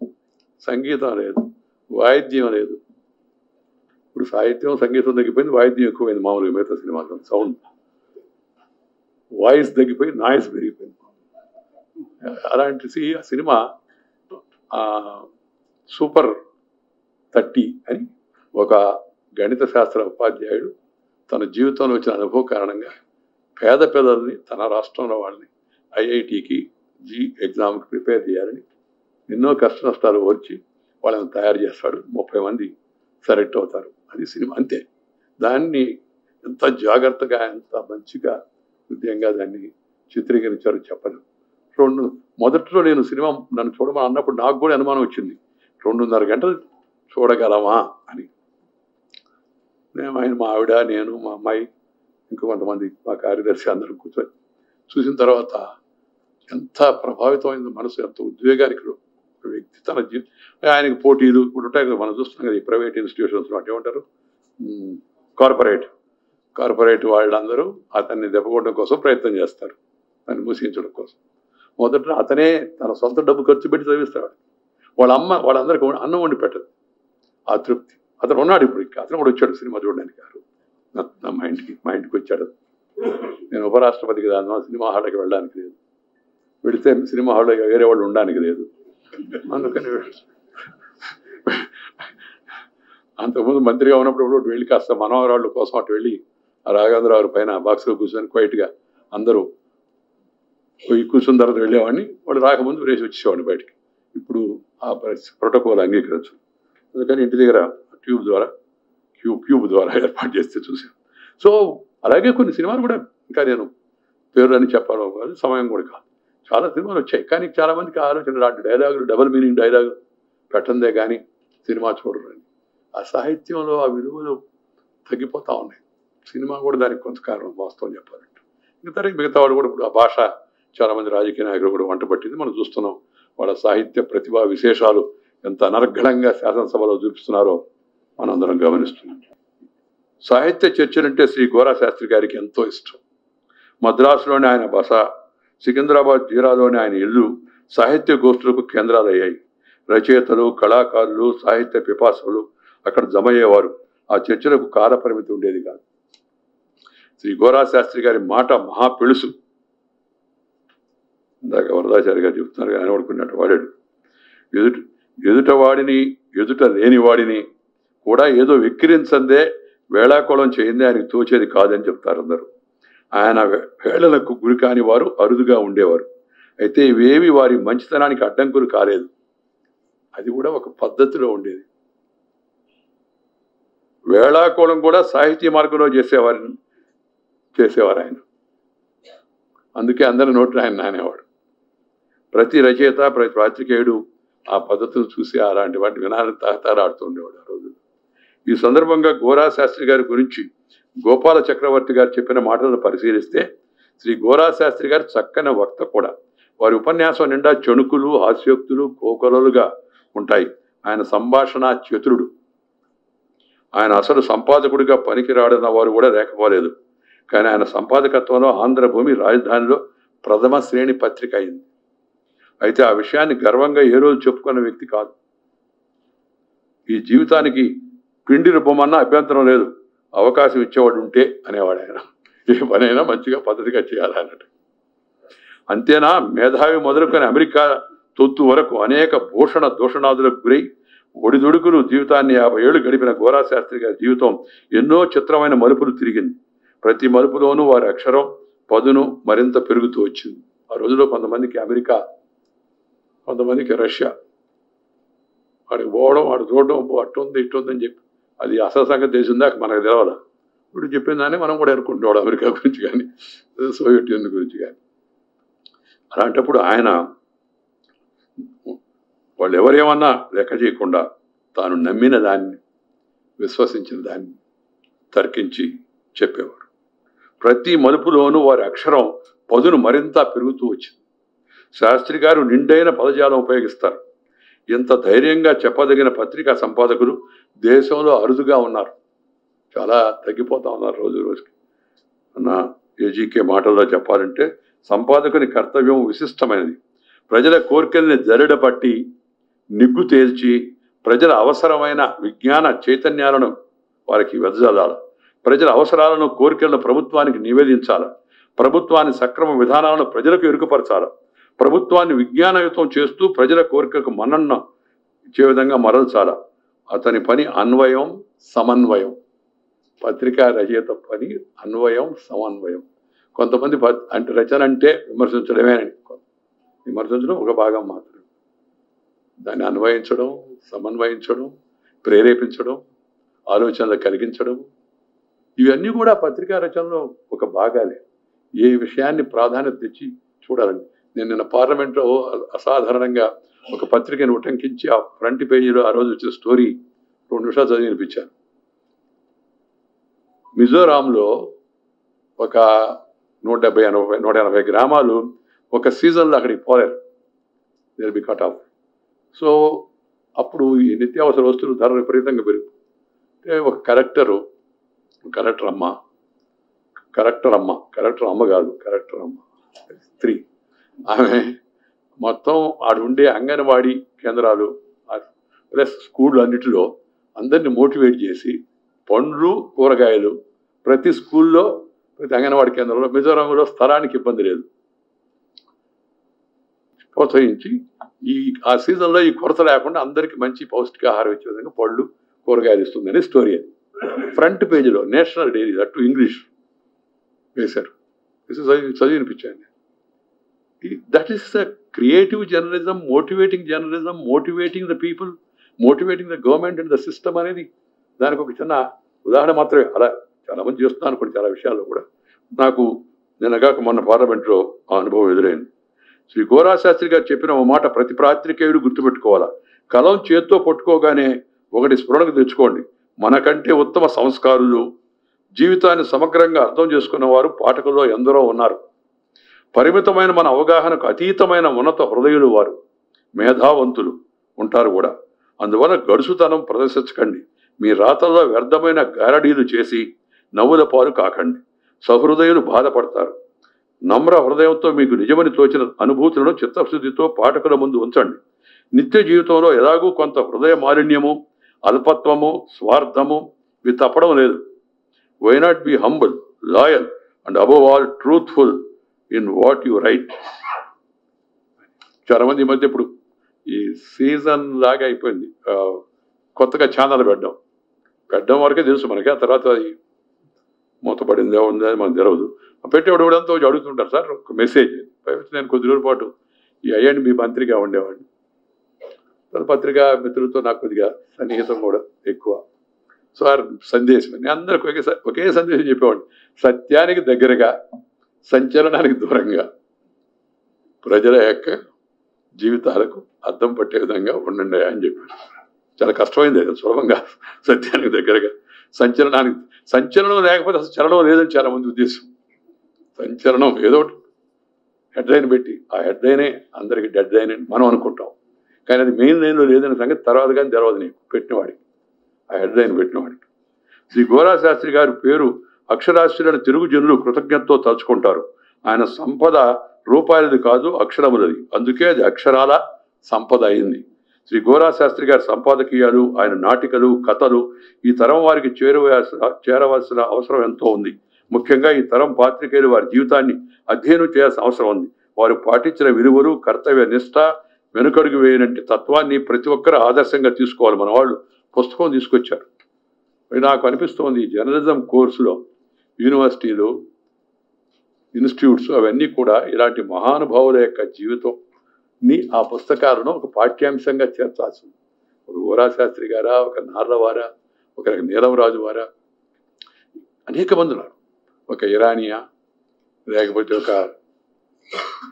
B: సంగీతం లేదు, వాయిద్యం లేదు. ఇప్పుడు సాహిత్యం సంగీతం తగ్గిపోయింది, వాయిద్యం ఎక్కువైంది. మామూలుగా మిగతా సినిమాలో సౌండ్ వాయిస్ తగ్గిపోయి నాయిస్ పెరిగిపోయింది. అలాంటి ఆ సినిమా సూపర్ 30 అని ఒక గణిత శాస్త్ర ఉపాధ్యాయుడు తన జీవితంలో వచ్చిన అనుభవ కారణంగా పేద పిల్లల్ని తన రాష్ట్రంలో వాళ్ళని ఐఐటికి ఎగ్జామ్కి ప్రిపేర్ చేయాలని ఎన్నో కష్ట నష్టాలు ఓర్చి వాళ్ళని తయారు చేస్తాడు. 30 మంది సెలెక్ట్ అవుతారు. అది సినిమా అంతే. దాన్ని ఎంత జాగ్రత్తగా, ఎంత మంచిగా, హృదయంగా దాన్ని చిత్రీకరించారు చెప్పను. మొదట్లో నేను సినిమా నన్ను చూడమని అన్నప్పుడు నాకు కూడా అనుమానం వచ్చింది, 2.5 గంటలు చూడగలమా అని. ఆయన, మా ఆవిడ, నేను, మా అమ్మాయి, ఇంకో కొంతమంది మా కార్యదర్శి అందరూ కూర్చొని చూసిన తర్వాత ఎంత ప్రభావితమైందో మనసు, ఎంత ఉద్వేగానికి ఒక వ్యక్తి తన ఆయనకి పోటీలు ఇప్పుడు ఉంటాయి కదా, మనం చూస్తున్నాం కదా ఈ ప్రైవేట్ ఇన్స్టిట్యూషన్స్ అంటే ఏమంటారు, కార్పొరేట్ వాళ్ళందరూ అతన్ని దెబ్బకొట్టడం కోసం ప్రయత్నం చేస్తారు, దాన్ని మూసించడం కోసం. మొదట అతనే తన సొంత డబ్బు ఖర్చు పెట్టి చదివిస్తాడు. వాళ్ళందరికీ అన్నం వండి పెట్టదు. ఆ తృప్తి. అతను ఉన్నాడు ఇప్పుడు, ఇంకా అతను కూడా వచ్చాడు సినిమా చూడడానికి. మా ఇంటికి వచ్చాడు. నేను ఉపరాష్ట్రపతికి దాని సినిమా హాల్కి వెళ్ళడానికి లేదు, వెళితే సినిమా హాల్లో వేరే వాళ్ళు ఉండడానికి లేదు. అందుకని అంతకుముందు మంత్రిగా ఉన్నప్పుడు వెళ్ళి కాస్త మనోహరాళ్ళ కోసం అటు వెళ్ళి ఆ రాఘవేంద్రరావు పైన బాక్స్లో కూర్చొని క్వైట్గా అందరూ పోయి కూర్చున్న తర్వాత వెళ్ళేవాడిని. వాడు రాకముందు వేసి వచ్చేవాడిని బయటికి. ఇప్పుడు ఆ ప్రోటోకాల్ అంగీకరించు. అందుకని ఇంటి దగ్గర క్యూబ్ ద్వారా ఏర్పాటు చేస్తే చూశాను. సో అలాగే కొన్ని సినిమాలు కూడా, ఇంకా నేను పేర్లని చెప్పాలో కాదు, సమయం కూడా కాదు, చాలా సినిమాలు వచ్చాయి. కానీ చాలామందికి ఆలోచన లాంటి డైలాగులు, డబుల్ మీనింగ్ డైలాగులు పెట్టందే కానీ సినిమా చూడరు. ఆ సాహిత్యంలో ఆ విలువలు తగ్గిపోతూ ఉన్నాయి. సినిమా కూడా దానికి కొంత కారణం వాస్తవం చెప్పాలంటే. మిగతా వాళ్ళు కూడా ఇప్పుడు ఆ భాష చాలామంది రాజకీయ నాయకులు కూడా వంట పట్టింది. మనం చూస్తున్నాం వాళ్ళ సాహిత్య ప్రతిభా విశేషాలు ఎంత అనర్గళంగా శాసనసభలో చూపిస్తున్నారో మనందరం గమనిస్తున్నాం. సాహిత్య చర్చలంటే శ్రీ గోరా శాస్త్రి గారికి ఎంతో ఇష్టం. మద్రాసులోని ఆయన బస, సికింద్రాబాద్ జీరాలోని ఆయన ఇల్లు సాహిత్య గోష్ఠులకు కేంద్రాలయ్యాయి. రచయితలు, కళాకారులు, సాహిత్య పిపాసులు అక్కడ జమయ్యేవారు. ఆ చర్చలకు కాల పరిమితి ఉండేది కాదు. శ్రీ గోరా శాస్త్రి గారి మాట మహా పెళుసు. ఇందాక వరదాచారి గారు చెప్తున్నారు, ఆయన వాడుకున్నట్టు వాడాడు. ఎదుటవాడిని ఎదుట లేనివాడిని కూడా ఏదో వెక్కిరించందే వేళాకోళం చేయిందే ఆయనకు తోచేది కాదని చెప్తారు అందరూ. ఆయన వేళలకు గురి కాని వారు అరుదుగా ఉండేవారు. అయితే ఇవేవి వారి మంచితనానికి అడ్డంకులు కాలేదు. అది కూడా ఒక పద్ధతిలో ఉండేది. వేళాకోళం కూడా సాహిత్య మార్గంలో చేసేవారు ఆయన. అందుకే అందరి నోట్లు ఆయన నానేవాడు. ప్రతి రచయిత, ప్రతి పాత్రికేయుడు ఆ పద్ధతులు చూసి అలాంటి వాటిని వినాలని తహతారాడుతూ ఉండేవాడు ఆ రోజుల్లో. ఈ సందర్భంగా గోరా శాస్త్రి గారి గురించి గోపాల చక్రవర్తి గారు చెప్పిన మాటలను పరిశీలిస్తే శ్రీ గోరా శాస్త్రి గారు చక్కని వక్త కూడా. వారి ఉపన్యాసం నిండా చణుకులు, హాస్యోక్తులు, కోకొలలుగా ఉంటాయి. ఆయన సంభాషణ చతురుడు. ఆయన అసలు సంపాదకుడిగా పనికిరాడన్న వారు కూడా లేకపోలేదు. కానీ ఆయన సంపాదకత్వంలో ఆంధ్రభూమి రాజధానిలో ప్రథమ శ్రేణి పత్రిక అయింది. అయితే ఆ విషయాన్ని గర్వంగా ఏ రోజు చెప్పుకున్న వ్యక్తి కాదు. ఈ జీవితానికి పిండి రూపమన్నా అభ్యంతరం లేదు, అవకాశం ఇచ్చేవాడు ఉంటే అనేవాడు ఆయన. ఏ పనైనా మంచిగా పద్ధతిగా చేయాలన్నట్టు. అంతేనా, మేధావి మొదలుకొని అమెరికా తొత్తు వరకు అనేక భూషణ దూషణాదులకు గురై ఒడిదుడుకులు జీవితాన్ని 50 ఏళ్లు గడిపిన గోరా శాస్త్రి గారి జీవితం ఎన్నో చిత్రమైన మలుపులు తిరిగింది. ప్రతి మలుపులోనూ వారి అక్షరం పదును మరింత పెరుగుతూ వచ్చింది. ఆ రోజుల్లో కొంతమందికి అమెరికా, కొంతమందికి రష్యా, వాడికి పోవడం, వాడు చూడడం, అట్టుంది ఇట్టుంది అని చెప్పి అది అసలు సంగతి తెలిసిందాక మనకు తెలవాల. ఇప్పుడు చెప్పిన దాన్ని మనం కూడా ఎరుకుంటున్నాడు అమెరికా గురించి కానీ సోవియట్ యూనియన్ గురించి కానీ. అలాంటప్పుడు ఆయన వాళ్ళు ఎవరేమన్నా లెక్క చేయకుండా తాను నమ్మిన దాన్ని, విశ్వసించిన దాన్ని తర్కించి చెప్పేవారు. ప్రతి మలుపులోనూ వారి అక్షరం పదును మరింత పెరుగుతూ వచ్చింది. శాస్త్రి గారు నిండైన పదజాలం ఉపయోగిస్తారు. ఇంత ధైర్యంగా చెప్పదగిన పత్రికా సంపాదకులు దేశంలో అరుదుగా ఉన్నారు. చాలా తగ్గిపోతా ఉన్నారు రోజు రోజుకి. నా ఏజీకే మాటల్లో చెప్పాలంటే సంపాదకుని కర్తవ్యం విశిష్టమైనది. ప్రజల కోరికల్ని జరిడ పట్టి నిగ్గు తేల్చి ప్రజల అవసరమైన విజ్ఞాన చైతన్యాలను వారికి వెదజల్లాల. ప్రజల అవసరాలను, కోరికలను ప్రభుత్వానికి నివేదించాల. ప్రభుత్వాన్ని సక్రమ విధానాలను ప్రజలకు ఎరుకుపరచాల. ప్రభుత్వాన్ని విజ్ఞానయుతం చేస్తూ ప్రజల కోరికలకు మన్నన్న ఇచ్చే విధంగా మరల్చాల. అతని పని అన్వయం, సమన్వయం. పత్రికా రచయిత పని అన్వయం, సమన్వయం. కొంతమంది అంటే రచన అంటే విమర్శించడమే, విమర్శించడం ఒక భాగం మాత్రమే. దాన్ని అన్వయించడం, సమన్వయించడం, ప్రేరేపించడం, ఆలోచనలు కలిగించడం, ఇవన్నీ కూడా పత్రికా రచనలో ఒక భాగాలే. ఏ విషయాన్ని ప్రాధాన్యత తెచ్చి చూడాలండి. నేను నిన్న పార్లమెంట్లో అసాధారణంగా ఒక పత్రికను ఉటంకించి ఆ ఫ్రంట్ పేజీలో ఆ రోజు వచ్చిన స్టోరీ 2 నిమిషాలు చదివి వినిపించాను. మిజోరాంలో ఒక 170-180 గ్రామాలు ఒక సీజన్లో అక్కడికి పోలేరు, they be cut off. So అప్పుడు ఈ నిత్యావసర వస్తువులు ధర విపరీతంగా పెరిగితే ఒక కలెక్టర్ అమ్మ స్త్రీ, ఆమె మొత్తం ఆడుండే అంగన్వాడీ కేంద్రాలు ప్లస్ స్కూళ్ళు అన్నిటిలో అందరినీ మోటివేట్ చేసి పండ్లు, కూరగాయలు ప్రతి స్కూల్లో, ప్రతి అంగన్వాడీ కేంద్రంలో, మిజోరాంలో స్థలానికి ఇబ్బంది లేదు, ప్రోత్సహించి ఆ సీజన్లో ఈ కొరత లేకుండా అందరికీ మంచి పౌష్టికాహారం ఇచ్చే విధంగా పళ్ళు, కూరగాయలు ఇస్తుందని స్టోరీ. అది ఫ్రంట్ పేజీలో నేషనల్ డైరీ, అటు ఇంగ్లీష్ వేశారు. చదివినిపించాను. That is the creative journalism, motivating the people, motivating the government and the system అనేది దానికి ఒక చిన్న ఉదాహరణ మాత్రమే. అలా చాలామంది చేస్తున్నాను కొన్ని చాలా విషయాల్లో కూడా. నాకు నిన్నగాక మొన్న పార్లమెంట్లో ఆ అనుభవం ఎదురైంది. శ్రీ గోరా శాస్త్రి గారు చెప్పిన ఒక మాట ప్రతి పాత్రికేయుడు గుర్తుపెట్టుకోవాలా. కలం చేత్తో పట్టుకోగానే ఒకటి స్ఫురణకు తెచ్చుకోండి. మనకంటే ఉత్తమ సంస్కారులు, జీవితాన్ని సమగ్రంగా అర్థం చేసుకున్నవారు పాఠకుల్లో ఎందరో ఉన్నారు. పరిమితమైన మన అవగాహనకు అతీతమైన ఉన్నత హృదయులు వారు, మేధావంతులు ఉంటారు కూడా. అందువల్ల గడుసుతనం ప్రదర్శించకండి. మీ రాతల్లో వ్యర్థమైన గారడీలు చేసి నవ్వుల పాలు కాకండి. సహృదయులు బాధపడతారు. నమ్ర హృదయంతో మీకు నిజమని తోచిన అనుభూతులను చిత్తశుద్ధితో పాఠకుల ముందు ఉంచండి. నిత్య జీవితంలో ఎలాగూ కొంత హృదయ మాలిన్యము, అల్పత్వము, స్వార్థము ఇవి తప్పడం లేదు. Why not be humble, loyal and above all truthful in what you write. చాలా మంది ఈ మధ్య ఇప్పుడు ఈ సీజన్ లాగా అయిపోయింది, కొత్తగా ఛానల్ పెట్టడం వరకే తెలుసు మనకి. ఆ తర్వాత అది మూతపడిందే ఉందా మనకు తెలియదు. పెట్టేవాడు కూడా అంతా అడుగుతుంటారు, సార్ ఒక మెసేజ్. నేను కొద్ది రోజుల పాటు ఈ అయ్యండి మీ మంత్రిగా ఉండేవాడిని. పత్రికా మిత్రులతో నాకు కొద్దిగా సన్నిహితం కూడా ఎక్కువ. సార్ సందేశం నేను అందరికి ఒకే సందేశం చెప్పేవాడిని, సత్యానికి దగ్గరగా, సంచలనానికి దూరంగా, ప్రజల యొక్క జీవితాలకు అర్థం పట్టే విధంగా ఉండండి అని చెప్పారు. చాలా కష్టమైంది, సులభంగా సత్యానికి దగ్గరగా, సంచలనం లేకపోతే అసలు చలనం లేదని చాలా మంది ఉద్దేశం. సంచలనం ఏదో హెడ్ లైన్ పెట్టి ఆ హెడ్ లైనే అందరికి డెడ్ లైన్ అని మనం అనుకుంటాం. కానీ అది మెయిన్ లైన్లో లేదనే సంగతి తర్వాత కానీ తెలవదు నీకు, పెట్టినవాడికి, ఆ హెడ్ లైన్ పెట్టినవాడికి. శ్రీ గోరా శాస్త్రి గారి పేరు అక్షరాస్యులను తెలుగు జనులు కృతజ్ఞతతో తలుచుకుంటారు. ఆయన సంపద రూపాయలది కాదు, అక్షరములది. అందుకే అది అక్షరాల సంపద అయింది. శ్రీ గోరా శాస్త్రి గారి సంపాదకీయాలు, ఆయన నాటికలు, కథలు ఈ తరం వారికి చేరవలసిన అవసరం ఎంతో ఉంది. ముఖ్యంగా ఈ తరం పాత్రికేయులు వారి జీవితాన్ని అధ్యయనం చేయాల్సిన అవసరం ఉంది. వారు పాటించిన విలువలు, కర్తవ్య నిష్ఠ, వెనుకడుగు వేయనంటి తత్వాన్ని ప్రతి ఒక్కరు ఆదర్శంగా తీసుకోవాలి. మన వాళ్ళు పుస్తకం తీసుకొచ్చారు. నాకు అనిపిస్తోంది ఈ జర్నలిజం కోర్సులో యూనివర్సిటీలు, ఇన్స్టిట్యూట్స్ అవన్నీ కూడా ఇలాంటి మహానుభావుల యొక్క జీవితంని ఆ పుస్తకాలను ఒక పాఠ్యాంశంగా చేర్చాల్సింది. ఒక గోరా శాస్త్రి గారా, ఒక నార్లవారా, ఒక నీలవరాజు వారా, అనేక మంది ఉన్నారు. ఒక ఇరానియా, లేకపోతే ఒక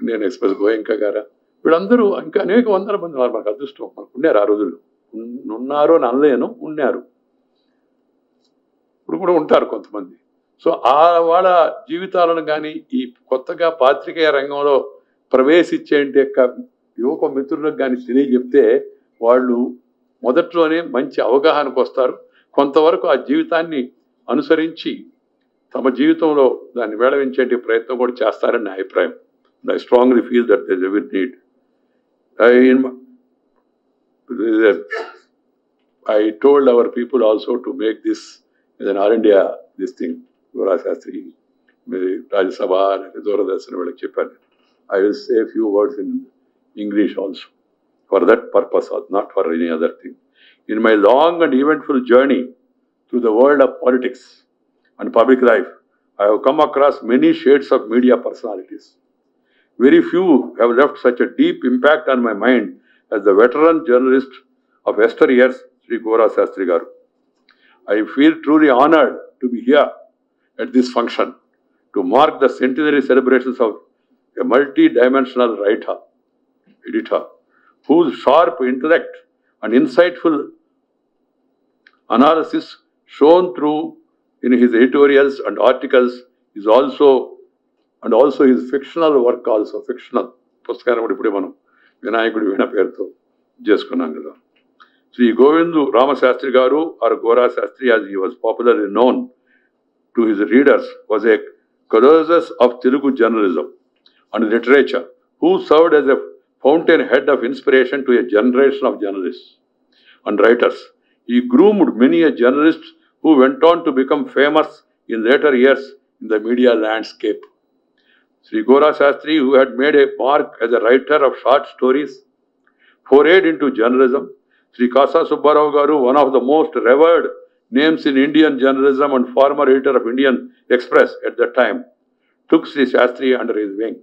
B: ఇండియన్ ఎక్స్ప్రెస్ గోయంకా గారా, వీళ్ళందరూ ఇంకా అనేక వందల మంది ఉన్నారు. మనకు అదృష్టం, మనకు ఉన్నారు. ఆ రోజుల్లో ఉన్నారో అని అనలేను, ఉన్నారు, ఇప్పుడు కూడా ఉంటారు కొంతమంది. సో ఆ వాళ్ళ జీవితాలను కానీ ఈ కొత్తగా పాత్రికేయ రంగంలో ప్రవేశించే యొక్క యువక మిత్రులకు కానీ తెలియజెప్తే వాళ్ళు మొదట్లోనే మంచి అవగాహనకు వస్తారు. కొంతవరకు ఆ జీవితాన్ని అనుసరించి తమ జీవితంలో దాన్ని వేళవించే ప్రయత్నం కూడా చేస్తారని నా అభిప్రాయం. I strongly feel that there is every need. I told our people also to make this as an all India this thing. Gora Sastry, Rajya Sabha, Doordarshan velaki chepparu. I will say a few words in English also for that purpose, not for any other thing. In my long and eventful journey through the world of politics and public life, I have come across many shades of media personalities. Very few have left such a deep impact on my mind as the veteran journalist of yesteryears, Sri Gora Sastry garu. I feel truly honored to be here at this function to mark the centenary celebrations of a multi-dimensional editor, whose sharp intellect and insightful analysis shown through in his editorials and articles is also his fictional work also. Fictional పుస్తకాన్ని కూడా ఇప్పుడే మనం వినాయకుడి వీణ పేరుతో చేసుకున్నాం కదా. Sri Govindu Ramasastry garu, or Gora Sastry as he was popularly known to his readers, was a colossus of Telugu journalism and literature, who served as a fountainhead of inspiration to a generation of journalists and writers. He groomed many a journalist who went on to become famous in later years in the media landscape. Sri Gora Sastry, who had made a mark as a writer of short stories, forayed into journalism. Sri Kasa Subbarao garu, one of the most revered names in Indian journalism and former editor of Indian Express at that time, took Sri Sastry under his wing.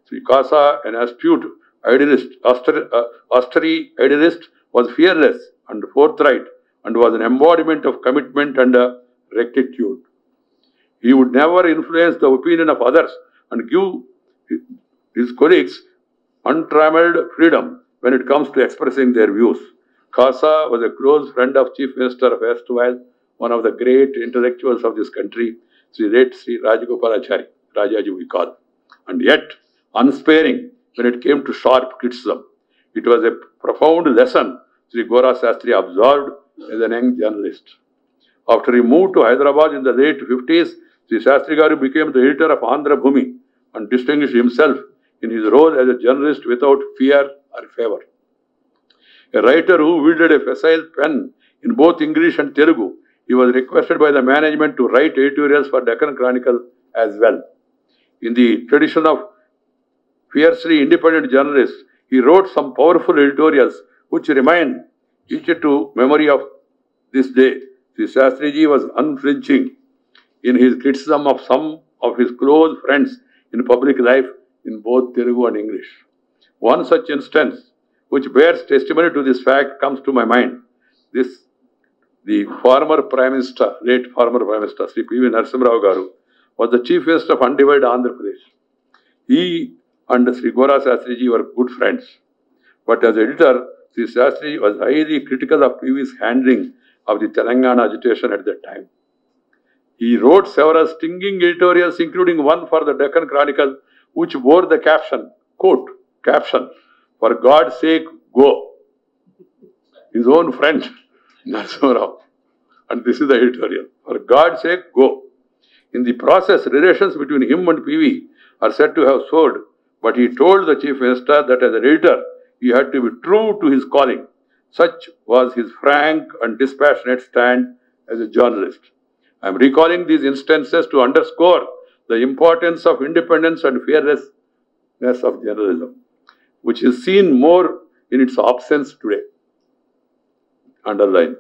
B: Sri Kasa, an astute idealist, austere idealist, was fearless and forthright and was an embodiment of commitment and rectitude. He would never influence the opinion of others and give his colleagues untrammeled freedom when it comes to expressing their views. Kasa was a close friend of Chief Minister of erstwhile one of the great intellectuals of this country, Sri Rajagopalachari, Rajaji we call, and yet unsparing when it came to sharp criticism. It was a profound lesson Sri Gora Sastry observed as an young journalist. After he moved to Hyderabad in the late 50s, Sri Sastry Garu became the editor of Andhra Bhumi and distinguished himself in his role as a journalist without fear or favor. A writer who wielded a facile pen in both English and Telugu, he was requested by the management to write editorials for Deccan Chronicle as well. In the tradition of fiercely independent journalists, he wrote some powerful editorials which remain etched to memory of this day. Sri Shastriji was unflinching in his criticism of some of his close friends in public life in both Telugu and English. One such instance which bears testimony to this fact comes to my mind. The former Prime Minister, late former Prime Minister, Sri P.V. Narasimha Garu, was the Chief Minister of undivided Andhra Pradesh. He and Sri Gora Sastry were good friends. But as editor, Sri Sastry was highly critical of P.V.'s handling of the Telangana agitation at that time. He wrote several stinging editorials, including one for the Deccan Chronicle, which bore the caption, quote, caption, "For God's sake, go." His own friend, Narasimha Rao. And this is the editorial. For God's sake, go. In the process, relations between him and PV are said to have soared, but he told the Chief Minister that as an editor, he had to be true to his calling. Such was his frank and dispassionate stand as a journalist. I am recalling these instances to underscore the importance of independence and fearlessness of journalism, which is seen more in its absence today. Underline.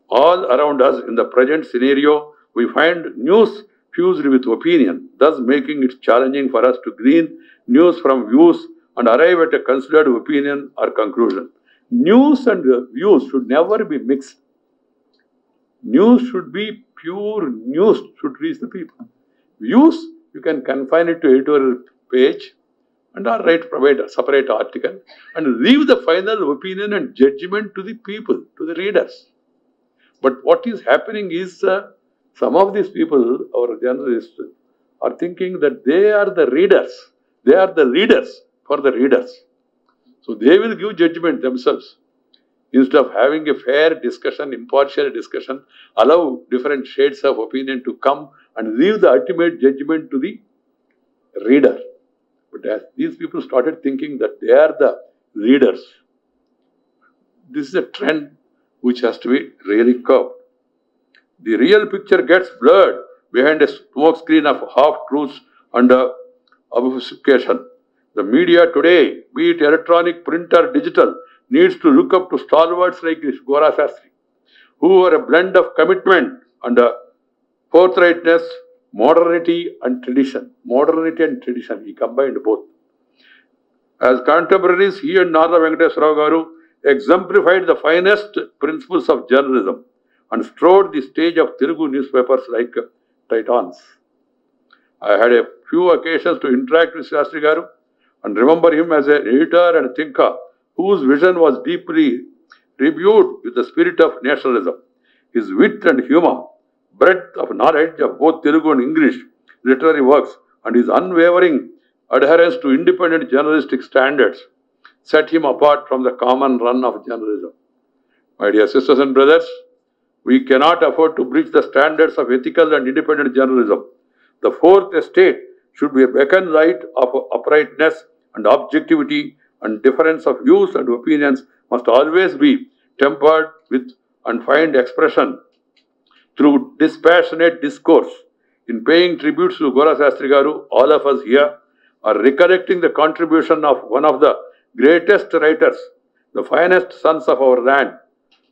B: All around us in the present scenario, we find news fused with opinion, thus making it challenging for us to glean news from views and arrive at a considered opinion or conclusion. News and views should never be mixed. News should be pure news, should reach the people. Views, you can confine it to editorial page and provide a separate article and leave the final opinion and judgment to the people, to the readers. But what is happening is some of these people, our journalists, are thinking that they are the readers. They are the leaders for the readers. So they will give judgment themselves. Instead of having a fair discussion, impartial discussion, allow different shades of opinion to come and leave the ultimate judgment to the reader. But as these people started thinking that they are the leaders, this is a trend which has to be really curbed. The real picture gets blurred behind a smoke screen of half-truths and obfuscation. The media today, be it electronic, print or digital, needs to look up to stalwarts like this Gora Sastry, who are a blend of commitment and forthrightness, modernity and tradition. Modernity and tradition, he combined both. As contemporaries, he and Nara Venkateswara Garu exemplified the finest principles of journalism and strode the stage of Telugu newspapers like titans. I had a few occasions to interact with Sastry Garu and remember him as an editor and thinker whose vision was deeply imbued with the spirit of nationalism. His wit and humor, breadth of knowledge of both Telugu and English literary works, and his unwavering adherence to independent journalistic standards set him apart from the common run of journalism. My dear sisters and brothers, we cannot afford to breach the standards of ethical and independent journalism. The fourth estate should be a beacon light of uprightness and objectivity, and difference of views and opinions must always be tempered with and find expression through dispassionate discourse. In paying tributes to Gora Sastry Garu, all of us here are recollecting the contribution of one of the greatest writers, the finest sons of our land,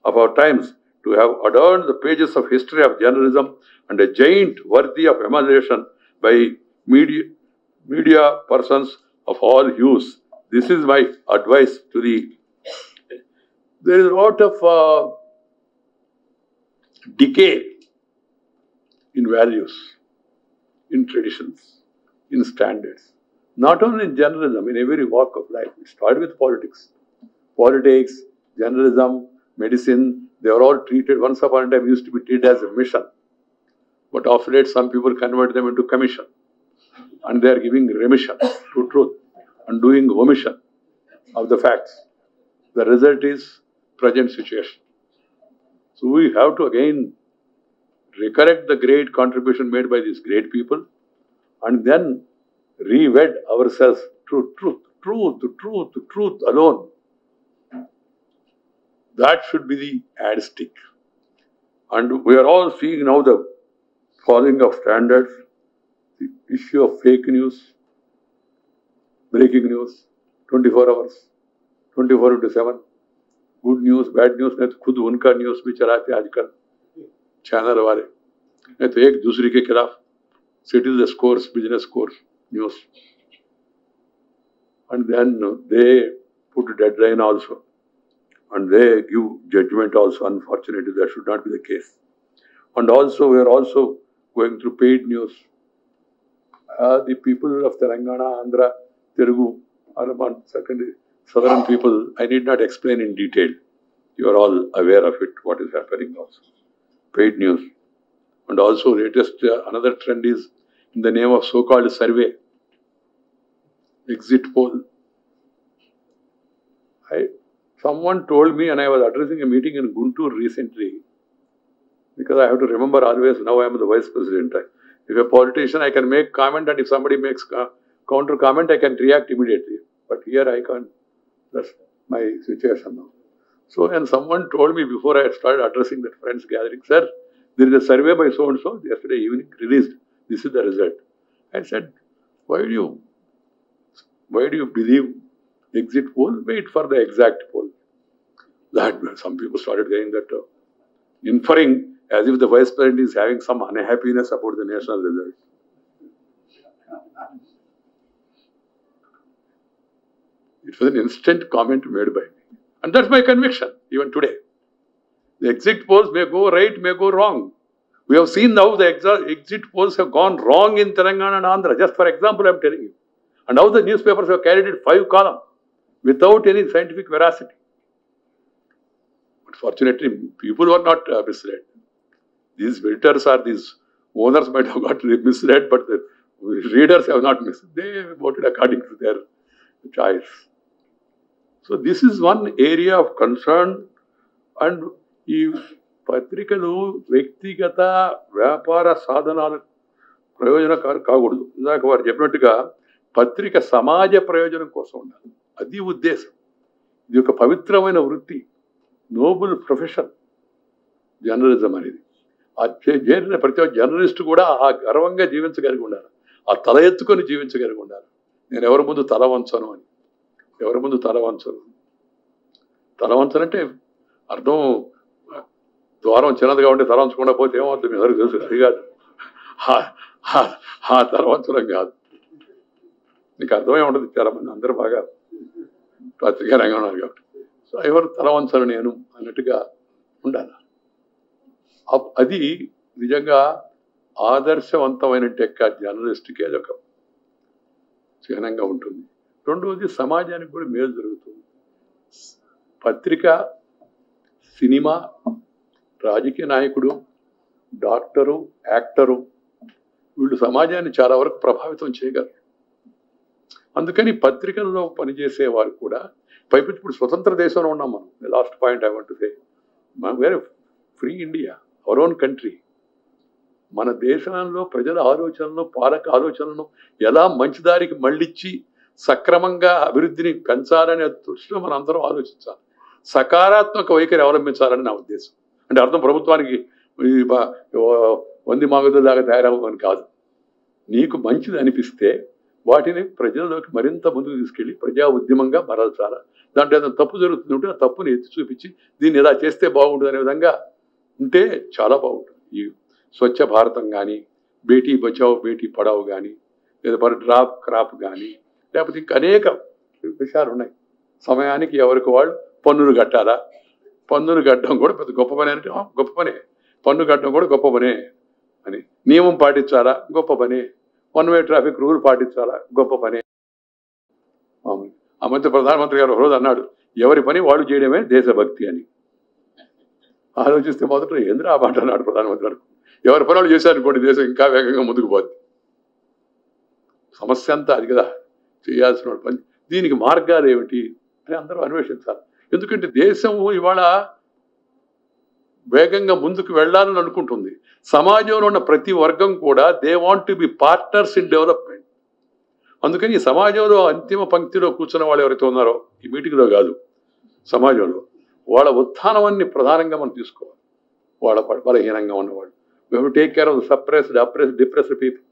B: of our times, to have adorned the pages of history of journalism, and a giant worthy of emulation by media persons of all hues. This is my advice to the... There is a lot of decay in values, in traditions, in standards. Not only in journalism, in every walk of life. It started with politics. Politics, journalism, medicine, They were all treated, once upon a time used to be treated as a mission. But of late some people convert them into commission. And they are giving remission to truth and doing omission of the facts. The result is present situation. So we have to again recollect the great contribution made by these great people and then re-wed ourselves to truth alone. That should be the yardstick. And we are all seeing now the falling of standards, the issue of fake news, breaking news, 24 hours, 24/7, good news, bad news, नहीं तो खुद उनका news भी चलाते आजकल channel वाले, नहीं तो एक दूसरे के खिलाफ settle the scores, business scores, news. And then they put a deadline also. And they give judgment also. Unfortunately, that should not be the case. And also, we are also going through paid news. The people of Telangana, Andhra, Telugu, Araman, southern people, I need not explain in detail. You are all aware of it, what is happening also. Paid news. And also, latest, another trend is in the name of so-called survey, exit poll. Someone told me, and I was addressing a meeting in Guntur recently, because I have to remember always, now I am the vice president. If a politician, I can make comment, and if somebody makes counter comment, I can react immediately. But here I can't. That's my situation now. So, and someone told me before I started addressing the friends gathering, sir, there is a survey by so-and-so, yesterday evening released. This is the result. I said, why do you believe exit poll? Wait for the exact poll. That some people started saying that, inferring as if the vice president is having some unhappiness about the national result. It was an instant comment made by me. And that's my conviction, even today. The exit polls may go right, may go wrong. We have seen now the exit polls have gone wrong in Telangana and Andhra. Just for example, I am telling you. And now the newspapers have carried it 5 columns without any scientific veracity. But fortunately, people were not misled. These filters or these owners might have got misled, but the readers have not misled. They voted according to their choice. So this is one area of concern. And if పత్రికలు వ్యక్తిగత వ్యాపార సాధనాల ప్రయోజనకారు కాకూడదు. ఇందాక వారు చెప్పినట్టుగా పత్రిక సమాజ ప్రయోజనం కోసం ఉండాలి. అది ఉద్దేశం. ఇది ఒక పవిత్రమైన వృత్తి, నోబుల్ ప్రొఫెషన్ జర్నలిజం అనేది. ఆ చేరిన ప్రతి ఒక్క జర్నలిస్ట్ కూడా ఆ గర్వంగా జీవించగలిగి ఉండాలి, ఆ తల ఎత్తుకొని జీవించగలిగి ఉండాలి. నేను ఎవరి ముందు తల వంచను అని. ఎవరి ముందు తల వంచను. తల వంచనంటే అర్థం ద్వారం చిన్నదిగా ఉంటే తల వంచకుండా పోతే ఏమవుతుంది మీ అందరికీ తెలుసు. అది కాదు, ఆ తల వంచడం కాదు. నీకు అర్థమే ఉండదు. చాలా మంది అందరూ బాగా పత్రికా రంగం ఉన్నారు కాబట్టి. సో ఎవరు తల వంచను నేను అన్నట్టుగా ఉండాలి. అది నిజంగా ఆదర్శవంతమైన టెక్క జర్నలిస్ట్కి అదొక చిహ్నంగా ఉంటుంది. రెండవది సమాజానికి కూడా మేలు జరుగుతుంది. పత్రిక, సినిమా, రాజకీయ నాయకుడు, డాక్టరు, యాక్టరు, వీళ్ళు సమాజాన్ని చాలా వరకు ప్రభావితం చేయగలరు. అందుకని పత్రికల్లో పనిచేసే వారు కూడా పైపు ఇప్పుడు స్వతంత్ర దేశంలో ఉన్నాం మనం. Last point I want to say, మనం వేరే free India, our own country. మన దేశంలో ప్రజల ఆలోచనలు, పాలక ఆలోచనలను ఎలా మంచిదారికి మళ్ళించి సక్రమంగా అభివృద్ధిని పెంచాలనే దృష్టిలో మనం అందరం ఆలోచించాలి. సకారాత్మక వైఖరి అవలంబించాలని నా ఉద్దేశం. అంటే అర్థం ప్రభుత్వానికి వంది మాగదులాగా తయారవ్వమని కాదు. నీకు మంచిది అనిపిస్తే వాటిని ప్రజల్లోకి మరింత ముందుకు తీసుకెళ్ళి ప్రజా ఉద్యమంగా మరల్చాలి. దాంట్లో ఏదైనా తప్పు జరుగుతుందంటే ఆ తప్పుని ఎత్తి చూపించి దీన్ని ఎలా చేస్తే బాగుంటుంది అనే విధంగా ఉంటే చాలా బాగుంటుంది. ఈ స్వచ్ఛ భారతం కానీ, బేటీ బచావ్ బేటీ పడావ్ కానీ, లేదా డ్రాప్ క్రాప్ కానీ, లేకపోతే ఇంకా అనేక విషయాలు ఉన్నాయి. సమయానికి ఎవరికి వాళ్ళు పన్నులు కట్టాలా, పన్నులు కట్టడం కూడా పెద్ద గొప్ప పని అంటే గొప్ప పనే, పన్ను కట్టడం కూడా గొప్ప పనే అని, నియమం పాటించాలా గొప్ప పనే, 1 వే ట్రాఫిక్ రూల్ పాటించాలా గొప్ప పనే. ఆ మధ్య ప్రధానమంత్రి గారు ఒకరోజు అన్నాడు, ఎవరి పని వాళ్ళు చేయడమే దేశభక్తి అని. ఆలోచిస్తే మొదట ఎందుకు ఆ మాట అన్నాడు ప్రధానమంత్రి గారు. ఎవరి పనులు చేశారనుకోండి దేశం ఇంకా వేగంగా ముందుకు పోద్ది. సమస్య అంతా అది కదా, చేయాల్సిన పని. దీనికి మార్గాలు ఏమిటి అని అందరూ అన్వేషించాలి. ఎందుకంటే దేశం ఇవాళ వేగంగా ముందుకు వెళ్ళాలని అనుకుంటుంది. సమాజంలో ఉన్న ప్రతి వర్గం కూడా they want to be partners in development. అందుకని ఈ సమాజంలో అంతిమ పంక్తిలో కూర్చున్న వాళ్ళు ఎవరైతే ఉన్నారో, ఈ మీటింగ్లో కాదు, సమాజంలో వాళ్ళ ఉత్థానాన్ని ప్రధానంగా మనం తీసుకోవాలి. వాళ్ళ బలహీనంగా ఉన్నవాళ్ళు. We have to take care of the suppressed, oppressed, depressed people,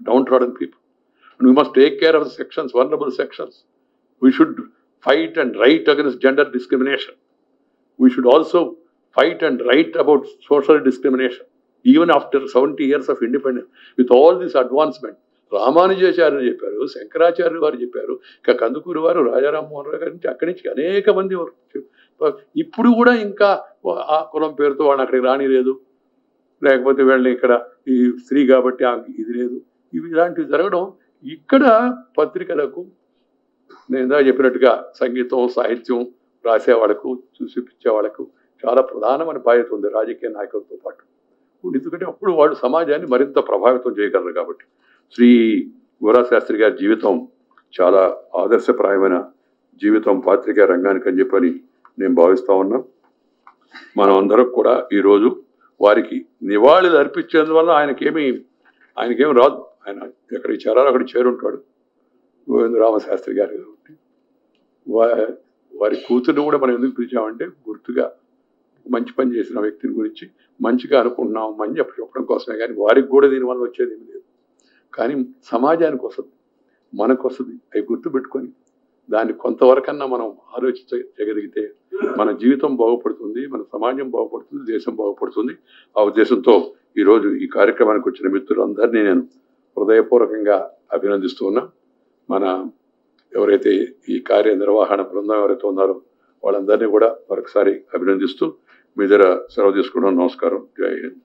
B: downtrodden people. And we must take care of the sections, vulnerable sections. We should fight and write against gender discrimination. We should also fight and write about social discrimination. Even after 70 years of independence, with all this advancement, రామానుజాచార్యులు చెప్పారు, శంకరాచార్యులు వారు చెప్పారు, ఇక కందుకూరు వారు, రాజారామ్మోహన్ రావు గారి నుంచి అక్కడి నుంచి అనేక మంది వారు. ఇప్పుడు కూడా ఇంకా ఆ కులం పేరుతో వాళ్ళని అక్కడికి రానిలేదు, లేకపోతే వీళ్ళని ఇక్కడ ఈ స్త్రీ కాబట్టి ఇది లేదు, ఇవి ఇలాంటివి జరగడం ఇక్కడ పత్రికలకు నేను చెప్పినట్టుగా సంగీతం సాహిత్యం రాసేవాళ్ళకు చూసిపించే వాళ్ళకు చాలా ప్రధానమైన బాధ్యత ఉంది రాజకీయ నాయకులతో పాటు. ఎందుకంటే అప్పుడు వాళ్ళు సమాజాన్ని మరింత ప్రభావితం చేయగలరు. కాబట్టి శ్రీ గోరా శాస్త్రి గారి జీవితం చాలా ఆదర్శప్రాయమైన జీవితం పాత్రికేయ రంగానికి అని చెప్పని నేను భావిస్తా ఉన్నా. మనం అందరం కూడా ఈరోజు వారికి నివాళులు అర్పించేందువల్ల ఆయనకేమీ రాదు. ఆయన ఎక్కడికి చేరాలో అక్కడికి చేరుంటాడు గోవిందరామశాస్త్రి గారు. కాబట్టి వారి కూతురు కూడా మనం ఎందుకు పిలిచామంటే గుర్తుగా మంచి పని చేసిన వ్యక్తిని గురించి మంచిగా అనుకుంటున్నాం అని చెప్పడం కోసమే. కానీ వారికి కూడా దీనివల్ల వచ్చేది ఏమి లేదు. కానీ సమాజానికి వస్తుంది, మనకు వస్తుంది. అవి గుర్తుపెట్టుకొని దాన్ని కొంతవరకన్నా మనం ఆలోచించగలిగితే మన జీవితం బాగుపడుతుంది, మన సమాజం బాగుపడుతుంది, దేశం బాగుపడుతుంది. ఆ ఉద్దేశంతో ఈరోజు ఈ కార్యక్రమానికి వచ్చిన మిత్రులందరినీ నేను హృదయపూర్వకంగా అభినందిస్తూ ఉన్నా. మన ఎవరైతే ఈ కార్యనిర్వహణ బృందం ఎవరైతే ఉన్నారో వాళ్ళందరినీ కూడా మరొకసారి అభినందిస్తూ మీ దగ్గర సెలవు తీసుకున్నాను. నమస్కారం. జై హింద్.